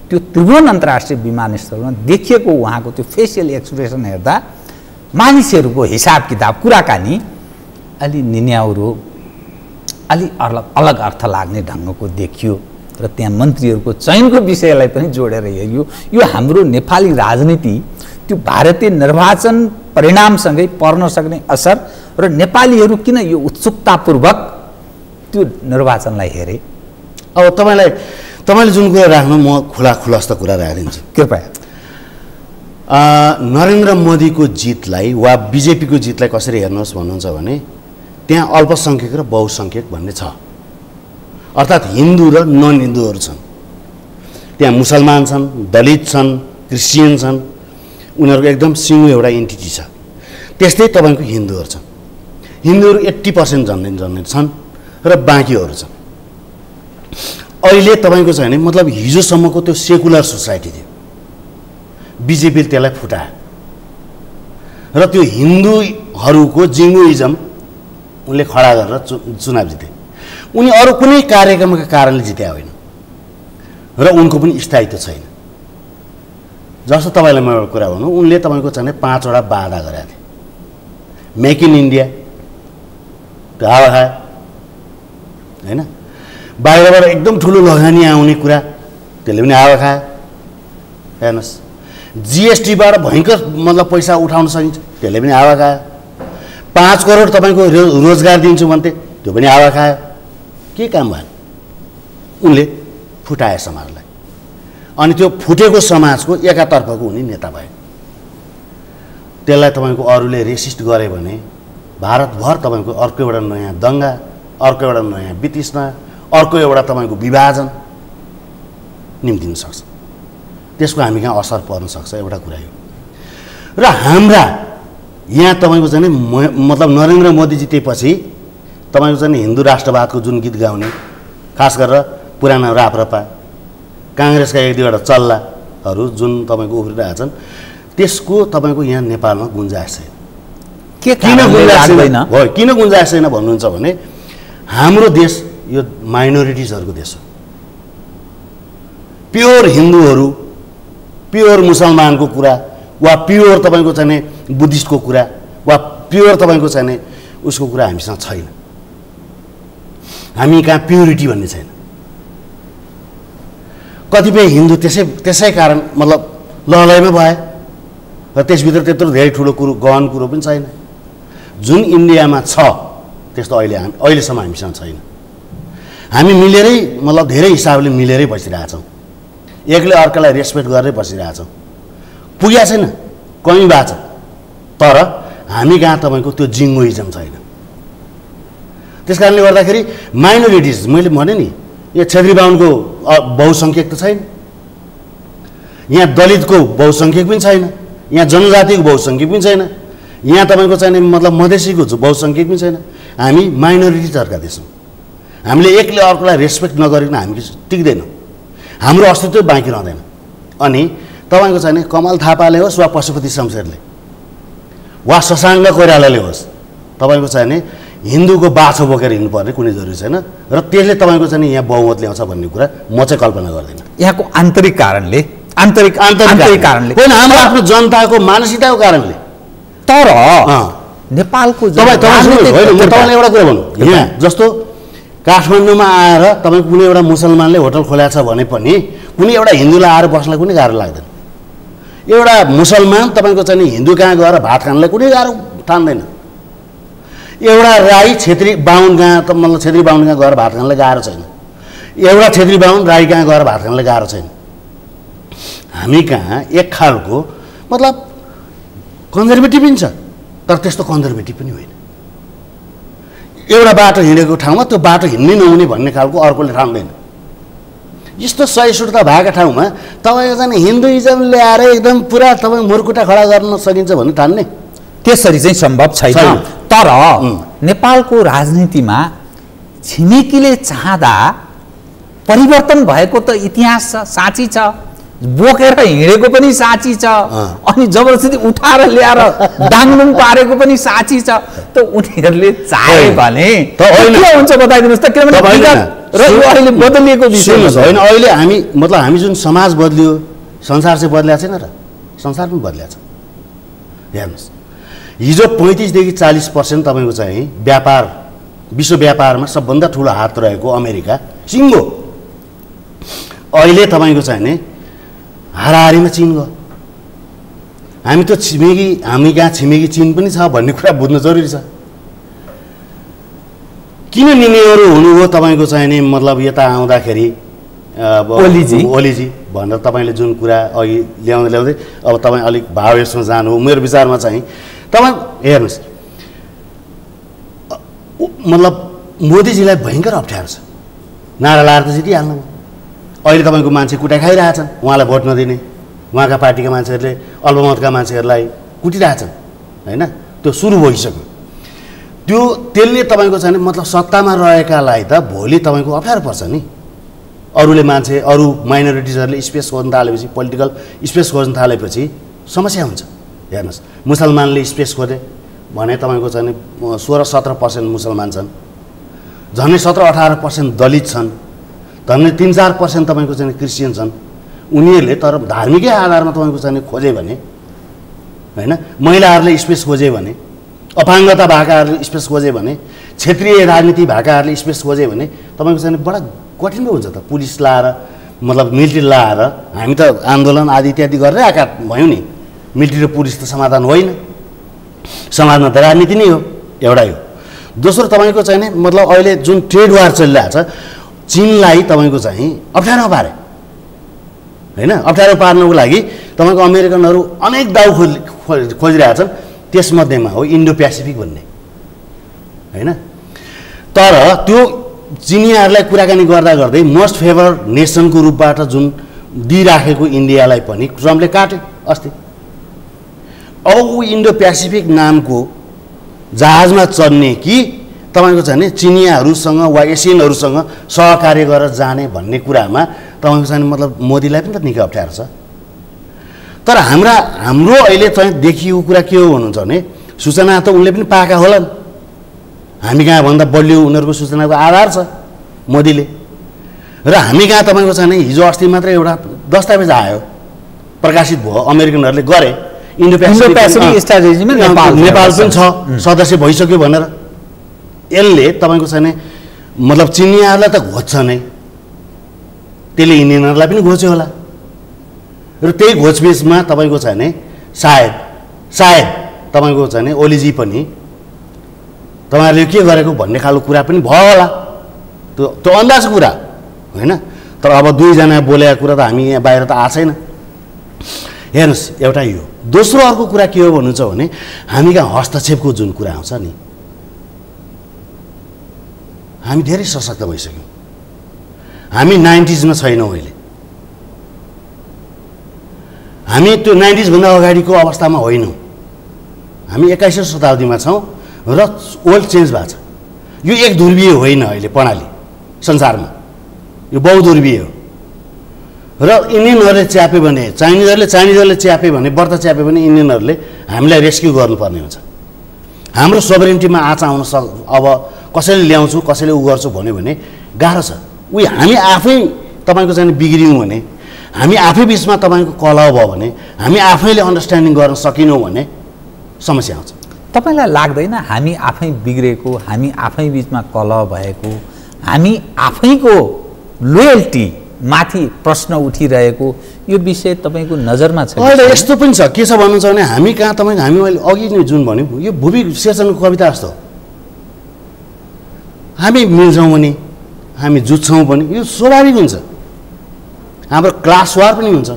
त्यो त्रिभुवन अन्तर्राष्ट्रिय विमानस्थलमा देखिएको उहाँको त्यो फेसियल एक्सप्रेसन हेर्दा मानिसहरूको हिसाब किताब कुराकानी अलि निन्याउरो, अलि अलग अर्थ लाग्ने ढङ्गको देखियो र त्यहाँ मन्त्रीहरूको चयनको विषयलाई पनि जोडेर हेरियो। यो हाम्रो नेपाली राजनीति त्यो भारतीय निर्वाचन परिणामसँगै पर्न सक्ने असर र नेपालीहरू किन यो उत्सुकतापूर्वक त्यो निर्वाचनलाई हेरे। अब तपाईँले जुन कुरा राख्नु म खुलस्त कुरा राखिदिन्छु कृपया। नरेन्द्र मोदीको जितलाई वा बिजेपीको जितलाई कसरी हेर्नुहोस् भन्नुहुन्छ भने त्यहाँ अल्पसङ्ख्यक र बहुसङ्ख्यक भन्ने छ, अर्थात् हिन्दू र नन हिन्दूहरू छन्। त्यहाँ मुसलमान छन्, दलित छन्, क्रिस्चियन छन्, उनीहरूको एकदम सिङ्गो एउटा एन्टिटी छ। त्यस्तै तपाईँको हिन्दूहरू छन्, हिन्दूहरू 80% झन्डै छन् र बाँकीहरू छन्। अहिले तपाईँको चाहिँ नि मतलब हिजोसम्मको त्यो सेकुलर सोसाइटी थियो, बिजेपीले त्यसलाई फुटायो र त्यो हिन्दूहरूको जिङ्गोइजम उनले खडा गरेर चुनाव जिते। उनी अरू कुनै कार्यक्रमका कारणले जित्या होइन र उनको पनि स्थायित्व छैन। जस्तो तपाईँलाई म एउटा कुरा भनौँ, उनले तपाईँको चाहिँ 5वटा वादा गरेका थिए। मेक इन इन्डिया त्यो हावा खायो होइन, बाहिरबाट एकदम ठुलो लगानी आउने कुरा त्यसले पनि हावा खायो। हेर्नुहोस्, जिएसटीबाट भयङ्कर मतलब पैसा उठाउन सकिन्छ, त्यसले पनि हावा खायो। 5 करोड तपाईँको रोजगार दिन्छु भन्थे, त्यो पनि हावा खायो। के काम भएन, उनले फुटाए समाजलाई अनि त्यो फुटेको समाजको एकातर्फको हुने नेता भयो। त्यसलाई तपाईँको अरूले रेसिस्ट गरे भने भारतभर तपाईँको अर्को एउटा नयाँ दङ्गा, अर्को एउटा नयाँ वितृष्णा, अर्को एउटा तपाईँको विभाजन निम्तिन सक्छ। त्यसको हामी कहाँ असर पर्न सक्छ, एउटा कुरा यो। र हाम्रा यहाँ तपाईँको चाहिँ मतलब नरेन्द्र मोदी जितेपछि तपाईँको चाहिँ हिन्दू राष्ट्रवादको जुन गीत गाउने, खास गरेर पुरानो राप्रपा, काङ्ग्रेसका 1-2वटा चल्लाहरू जुन तपाईँको उफ्रिरहेका छन्, त्यसको तपाईँको यहाँ नेपालमा गुन्जाइस छैन। किन गुन्जाइस छैन भन्नुहुन्छ भने हाम्रो देश यो माइनोरिटिजहरूको देश हो। प्योर हिन्दूहरू, प्योर मुसलमानको कुरा वा प्योर तपाईँको चाहिँ बुद्धिस्टको कुरा वा प्योर तपाईँको चाहिँ उसको कुरा हामीसँग छैन। हामी कहाँ प्युरिटी भन्ने छैन। कतिपय हिन्दू त्यसै कारण मतलब लहलैमा भए र त्यसभित्र त्यत्रो धेरै ठुलो कुरो गहन कुरो पनि छैन। जुन इन्डियामा छ त्यस्तो अहिलेसम्म हामीसँग छैन। हामी मिलेरै मतलब धेरै हिसाबले मिलेरै बसिरहेछौँ, एकले अर्कालाई रेस्पेक्ट गरेरै बसिरहेछौँ। पुगेको छैन, कमी भएको छ, तर हामी कहाँ तपाईँको त्यो जिङ्गोइजम छैन। त्यस कारणले गर्दाखेरि माइनोरिटिज मैले भने नि, यहाँ क्षेत्री बाहुनको बहुसङ्ख्यक त छैन, यहाँ दलितको बहुसङ्ख्यक पनि छैन, यहाँ जनजातिको बहुसङ्ख्यक पनि छैन, यहाँ तपाईँको चाहिँ मतलब मधेसीको बहुसङ्ख्यक पनि छैन। हामी माइनोरिटिजहरूका देश हौँ। हामीले एकले अर्कोलाई रेस्पेक्ट नगरिकन हामी टिक्दैनौँ, हाम्रो अस्तित्व बाँकी रहँदैन। अनि तपाईँको चाहिँ कमल थापाले होस् वा पशुपति शमशेरले वा शशाङ्क कोइरालाले होस्, तपाईँको चाहिँ हिन्दूको बाछो बोकेर हिँड्नुपर्ने कुनै जरुरी छैन र त्यसले तपाईँको चाहिँ यहाँ बहुमत ल्याउँछ भन्ने कुरा म चाहिँ कल्पना गर्दिनँ। यहाँको आन्तरिक कारणले आन्तरिक कारणले होइन, हाम्रो आफ्नो जनताको मानसिकताको कारणले। तर नेपालको तपाईँलाई एउटा कुरा भनौँ, यहाँ जस्तो काठमाडौँमा आएर तपाईँको कुनै एउटा मुसलमानले होटल खोलेको छ भने पनि कुनै एउटा हिन्दूलाई आएर बस्नलाई कुनै गाह्रो लाग्दैन। एउटा मुसलमान तपाईँको चाहिँ हिन्दू कहाँ गएर भात खानलाई कुनै गाह्रो ठान्दैन। एउटा राई छेत्री बाहुन कहाँ त मतलब छेत्री बाहुन कहाँ गएर भात खानलाई गाह्रो छैन। एउटा छेत्री बाहुन राई कहाँ गएर भात खानलाई गाह्रो छैन। हामी कहाँ एक खालको मतलब कन्जर्भेटिभ पनि छ, तर त्यस्तो कन्जर्भेटिभ पनि होइन। एउटा बाटो हिँडेको ठाउँमा त्यो बाटो हिँड्नै नहुने भन्ने खालको अर्कोले ठान्दैन। यस्तो सहिष्णुता भएका ठाउँमा तपाईँको चाहिँ हिन्दुइजम ल्याएर एकदम पुरा तपाईँ मुर्कुटा खडा गर्न सकिन्छ भन्ने ठान्ने त्यसरी चाहिँ सम्भव छैन। तर नेपालको राजनीतिमा छिमेकीले चाहँदा परिवर्तन भएको त इतिहास छ, साँची छ, बोकेर हिँडेको पनि साँची छ, अनि जबरजस्ती उठाएर ल्याएर डाङडुङ पारेको पनि साँची छ। त उनीहरूले चाहे भने के हुन्छ बताइदिनुहोस् त, किनभने र यो अहिले बदलिएको विषय होइन। अहिले हामी मतलब हामी जुन समाज बदलियो, संसार चाहिँ बदलिएको छैन र, संसार पनि बदलिएको छ। हेर्नुहोस्, हिजो 35 देखि 40% तपाईँको चाहिँ व्यापार, विश्व व्यापारमा सबभन्दा ठुलो हात रहेको अमेरिका सिङ्गो, अहिले तपाईँको चाहिँ नि हाराहारीमा चिन गयो। हामी त छिमेकी, हामी कहाँ छिमेकी चिन पनि छ भन्ने कुरा बुझ्नु जरुरी छ। किन निनीहरू हुनुभयो तपाईँको चाहिँ नि मतलब यता आउँदाखेरि ओलीजी भनेर तपाईँले जुन कुरा अघि ल्याउँदै अब तपाईँ अलिक भावेशमा जानु, मेरो विचारमा चाहिँ तपाईँ हेर्नुहोस्, मतलब मोदीजीलाई भयङ्कर अप्ठ्यारो छ, नारा लाएर त जितिहाल्नु। अहिले तपाईँको मान्छे कुटाइ खाइरहेछन्, उहाँलाई भोट नदिने, उहाँका पार्टीका मान्छेहरूले अल्पमतका मान्छेहरूलाई कुटिरहेछन् होइन। त्यो सुरु भइसक्यो। त्यसले तपाईँको चाहिँ मतलब सत्तामा रहेकालाई त भोलि तपाईँको अप्ठ्यारो पर्छ नि। अरूले मान्छे, अरू माइनोरिटिजहरूले स्पेस खोज्न थालेपछि, पोलिटिकल स्पेस खोज्न थालेपछि समस्या हुन्छ। हेर्नुहोस्, मुसलमानले स्पेस खोजे भने तपाईँको चाहिँ 16-17% मुसलमान छन्, झन्डै 17-18% दलित छन्, झन्डै 3-4% तपाईँको चाहिँ क्रिस्चियन छन्। उनीहरूले तर धार्मिकै आधारमा तपाईँको चाहिँ खोजे भने होइन, महिलाहरूले स्पेस खोजे भने, अपाङ्गता भएकाहरूले स्पेस खोजे भने, क्षेत्रीय राजनीति भएकाहरूले स्पेस खोजे भने तपाईँको चाहिँ बडा कठिन पो हुन्छ त। पुलिस लाएर मतलब मिलिट्री लाएर हामी त आन्दोलन आदि इत्यादि गरेर आएका भयौँ नि। मिलिट्री र पुलिस त समाधान होइन, समाधान त राजनीति नै हो, एउटा यो। दोस्रो तपाईँको चाहिँ नि मतलब अहिले जुन ट्रेड वार चलिरहेको छ, चिनलाई तपाईँको चाहिँ अप्ठ्यारो पारे होइन। अप्ठ्यारो पार्नको लागि तपाईँको अमेरिकनहरू अनेक दाउ खोजिरहेछन्, त्यसमध्येमा हो इन्डो पेसिफिक भन्ने होइन। तर त्यो चिनियाहरूलाई कुराकानी गर्दा गर्दै मोस्ट फेभर नेसनको रूपबाट जुन दिइराखेको इन्डियालाई पनि ट्रम्पले काट्यो अस्ति। अब ऊ इन्डो पेसिफिक नामको जहाजमा चढ्ने कि तपाईँको चाहिँ नि चिनियाहरूसँग वा एसियनहरूसँग सहकार्य गरेर जाने भन्ने कुरामा तपाईँको चाहिँ मतलब मोदीलाई पनि त निकै अप्ठ्यारो छ। तर हाम्रो अहिले चाहिँ देखिएको कुरा के हो भन्नुहुन्छ भने, सूचना त उनले पनि पाएका होलान्, हामी कहाँ भन्दा बलियो उनीहरूको सूचनाको आधार छ मोदीले। र हामी कहाँ तपाईँको चाहिँ नि हिजो अस्ति मात्रै एउटा दस्तावेज आयो, प्रकाशित भयो, अमेरिकनहरूले गरे, इन्डो पेसिफिक स्ट्राटेजीमा नेपाल पनि छ, सदस्य भइसक्यो भनेर। यसले तपाईँको चाहिँ मतलब चिनियाहरूलाई त घोज्छ नै, त्यसले इन्डियनहरूलाई पनि घोच्यो होला। र त्यही घोचबिचमा तपाईँको चाहिँ सायद सायद तपाईँको चाहिँ नि ओलीजी पनि तपाईँहरूले के गरेको भन्ने खालको कुरा पनि भयो होला, त्यो अन्दाजको कुरा होइन। तर अब दुईजना बोलेको कुरा त हामी यहाँ बाहिर त आएको छैन। हेर्नुहोस्, एउटा यो। दोस्रो अर्को कुरा के हो भन्नुहुन्छ भने हामी कहाँ हस्तक्षेपको जुन कुरा आउँछ नि, हामी धेरै सशक्त भइसक्यौँ। हामी 90s मा छैनौँ अहिले, हामी त्यो 90s भन्दा अगाडिको अवस्थामा होइनौँ। हामी 21औं शताब्दीमा छौँ र वर्ल्ड चेन्ज भएको छ। यो एक ध्रुवीय होइन अहिले प्रणाली संसारमा, यो बहुध्रुवीय हो। र इन्डियनहरूले च्याप्यो भने चाइनिजहरूले च्याप्यो भने, व्रत च्याप्यो भने इन्डियनहरूले हामीलाई रेस्क्यु गर्नुपर्ने हुन्छ। हाम्रो सोभरेन्टीमा आँच आउन अब कसैले ल्याउँछु कसैले उ गर्छु भन्यो भने गाह्रो छ। हामी आफै तपाईँको चाहिँ बिग्रियौँ भने, हामी आफै बिचमा तपाईँको कलह भयो भने, हामी आफैले अन्डरस्ट्यान्डिङ गर्न सकिनौँ भने समस्या आउँछ। तपाईँलाई लाग्दैन हामी आफै बिग्रेको, हामी आफै बिचमा कलह भएको, हामी आफैको लोयल्टी माथि प्रश्न उठिरहेको यो विषय तपाईँको नजरमा छ? अहिले यस्तो पनि छ, के छ भन्नुहुन्छ भने हामी कहाँ तपाईँको हामी अहिले अघि नै जुन भन्यो यो भुवि शेरचनको कविता जस्तो, हामी मिल्छौँ भने हामी जुझ्छौँ पनि, यो स्वाभाविक हुन्छ। हाम्रो क्लास वार पनि हुन्छ।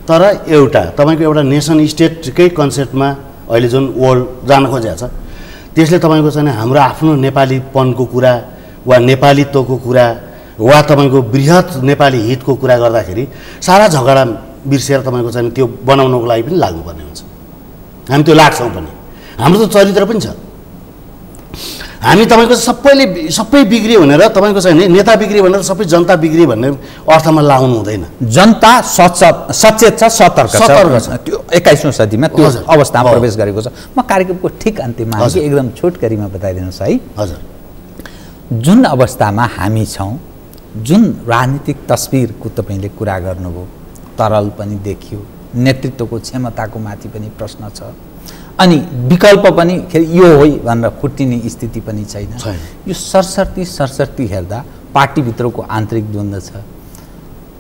तर एउटा तपाईँको एउटा नेसन स्टेटकै कन्सेप्टमा अहिले जुन वर्ल्ड जान खोजेको छ, त्यसले तपाईँको चाहिँ हाम्रो आफ्नो नेपालीपनको कुरा वा नेपालीत्वको कुरा वा तपाईँको बृहत नेपाली हितको कुरा गर्दाखेरि सारा झगडा बिर्सेर तपाईँको चाहिँ त्यो बनाउनको लागि पनि लाग्नुपर्ने हुन्छ। हामी त्यो लाग्छौँ पनि, हाम्रो त चरित्र पनि छ। हामी तपाईँको सबै बिग्रियो भनेर तपाईँको चाहिँ नेता बिग्रियो भनेर सबै जनता बिग्रियो भन्ने अर्थमा लाउनु हुँदैन। जनता सचेत छ, सतर्क छ। त्यो 21औं सदीमा त्यो अवस्थामा प्रवेश गरेको छ। म कार्यक्रमको ठिक अन्त्यमा एकदम छोटकरीमा बताइदिनुहोस् है। हजुर, जुन अवस्थामा हामी छौँ, जुन राजनीतिक तस्बिरको तपाईँले कुरा गर्नुभयो, तरल पनि देखियो, नेतृत्वको क्षमताको माथि पनि प्रश्न छ, अनि विकल्प पनि यो हो भनेर फुट्टिने स्थिति पनि छैन। यो सरसर्ती हेर्दा पार्टीभित्रको आन्तरिक द्वन्द्व छ।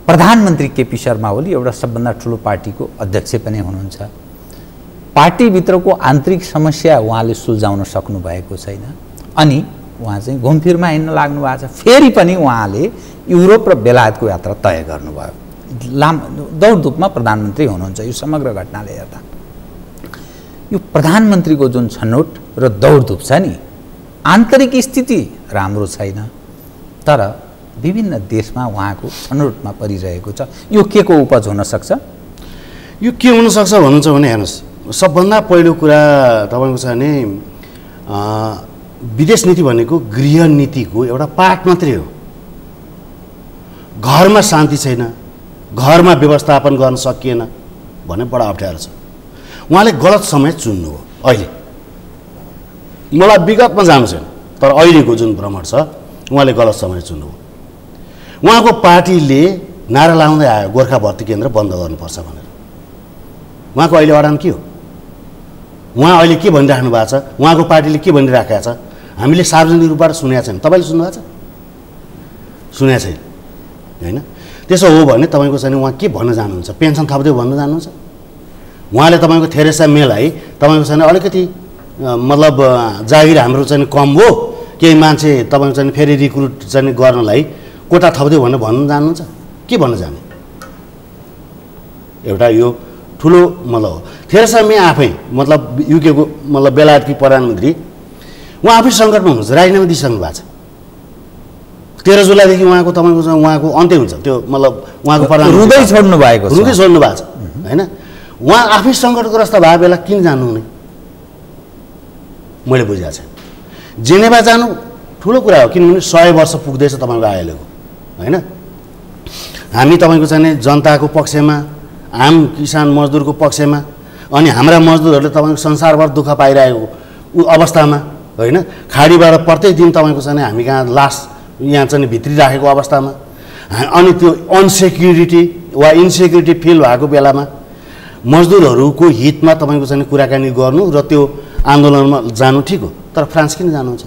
प्रधानमन्त्री केपी शर्मा ओली एउटा सबभन्दा ठुलो पार्टीको अध्यक्ष पनि हुनुहुन्छ। पार्टीभित्रको आन्तरिक समस्या उहाँले सुल्झाउन सक्नु भएको छैन। अनि उहाँ चाहिँ घुमफिरमा हिँड्न लाग्नु भएको छ। फेरि पनि उहाँले युरोप र बेलायतको यात्रा तय गर्नुभयो। दौडधुपमा प्रधानमन्त्री हुनुहुन्छ। यो समग्र घटनाले हेर्दा यो प्रधानमन्त्रीको जुन छनौट र दौडधुप छ नि, आन्तरिक स्थिति राम्रो छैन, तर विभिन्न देशमा उहाँको छनौटमा परिरहेको छ। यो के को उपज हुन सक्छ? यो के हुन सक्छ भन्नुहुन्छ भने हेर्नुहोस्, सबभन्दा पहिलो कुरा तपाईँको छ भने विदेश नीति भनेको गृह नीतिको एउटा पार्ट मात्रै हो। घरमा शान्ति छैन, घरमा व्यवस्थापन गर्न सकिएन भने बडा अप्ठ्यारो छ। उहाँले गलत समय चुन्नु हो। अहिले मलाई विगतमा जानु छैन, तर अहिलेको जुन भ्रमण छ उहाँले गलत समय चुन्नु हो। उहाँको पार्टीले नारा लाउँदै आयो गोर्खा भर्ती केन्द्र बन्द गर्नुपर्छ भनेर। उहाँको अहिले अडान के हो? उहाँ अहिले के भनिराख्नु भएको छ? उहाँको पार्टीले के भनिराखेको छ? हामीले सार्वजनिक रूपबाट सुनेको छैन। तपाईँले सुन्नुभएको छ? सुनेको छैन होइन? त्यसो हो भने तपाईँको चाहिँ उहाँ के भन्न जानुहुन्छ? पेन्सन थप्दै भन्न जानुहुन्छ? उहाँले तपाईँको थेरेसा मेलाई तपाईँको चाहिँ अलिकति मतलब जागिर हाम्रो चाहिँ कम हो, केही मान्छे तपाईँको चाहिँ फेरि रिक्रुट चाहिँ गर्नलाई कोटा थप्दै भनेर भन्न जानुहुन्छ? के भन्न जाने? एउटा यो ठुलो मतलब हो। थेरेसा मे आफै मतलब युकेको मतलब बेलायतकी प्रधानमन्त्री, उहाँ आफै सङ्कटमा हुनुहुन्छ, राजीनामा दिइसक्नु भएको छ। 13 जुलाईदेखि उहाँको तपाईँको उहाँको अन्त्य हुन्छ। त्यो मतलब उहाँको प्रधानमन्त्री रुँदै छोड्नु भएको छ होइन? उहाँ आफै सङ्कटग्रस्त भएको बेला किन जानु हुने? मैले बुझेको छैन। जेनेभा जानु ठुलो कुरा हो, किनभने 100 वर्ष पुग्दैछ तपाईँको आइएलओको होइन? हामी तपाईँको चाहिँ जनताको पक्षमा, आम किसान मजदुरको पक्षमा, अनि हाम्रा मजदुरहरूले तपाईँको संसारभर दुःख पाइरहेको अवस्थामा होइन? खाडीबाट प्रत्येक दिन तपाईँको चाहिँ हामी कहाँ लास यहाँ चाहिँ भित्री राखेको अवस्थामा, अनि त्यो अनसेक्युरिटी वा इन्सेक्युरिटी फिल भएको बेलामा मजदुरहरूको हितमा तपाईँको चाहिँ कुराकानी गर्नु र त्यो आन्दोलनमा जानु ठिक हो, तर फ्रान्स किन जानुहुन्छ?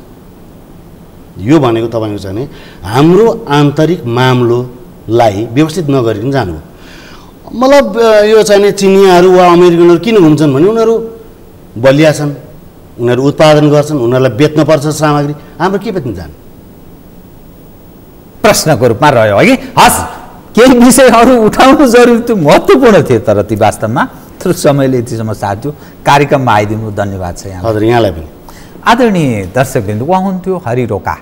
यो भनेको तपाईँको चाहिँ हाम्रो आन्तरिक मामलोलाई व्यवस्थित नगरिकन जानु हो। मतलब यो चाहिँ चिनियाहरू वा अमेरिकनहरू किन घुम्छन् भने उनीहरू बलिया छन्, उनीहरू उत्पादन गर्छन्, उनीहरूलाई बेच्नुपर्छ सामग्री, हाम्रो के बेच्न जाने? प्रश्नको रूपमा रह्यो है। हस्, केही विषयहरू उठाउनु जरुरी थियो, महत्त्वपूर्ण थियो, तर ती वास्तवमा थोरै समयले यतिसम्म साथ थियो। कार्यक्रममा आइदिनु धन्यवाद छ यहाँ। हजुर, यहाँलाई पनि। आदरणीय दर्शकवृन्द, उहाँ हुन्थ्यो हरि रोका,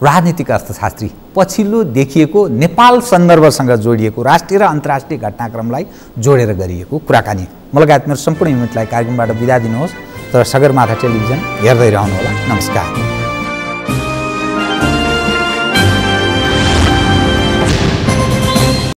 राजनीतिक अर्थशास्त्री। पछिल्लो देखिएको नेपाल सन्दर्भसँग जोडिएको राष्ट्रिय र अन्तर्राष्ट्रिय घटनाक्रमलाई जोडेर गरिएको कुराकानी। लगायत मेरो सम्पूर्ण युनिटलाई कार्यक्रमबाट बिदा दिनुहोस्, तर सगरमाथा टेलिभिजन हेर्दै रहनुहोला। नमस्कार।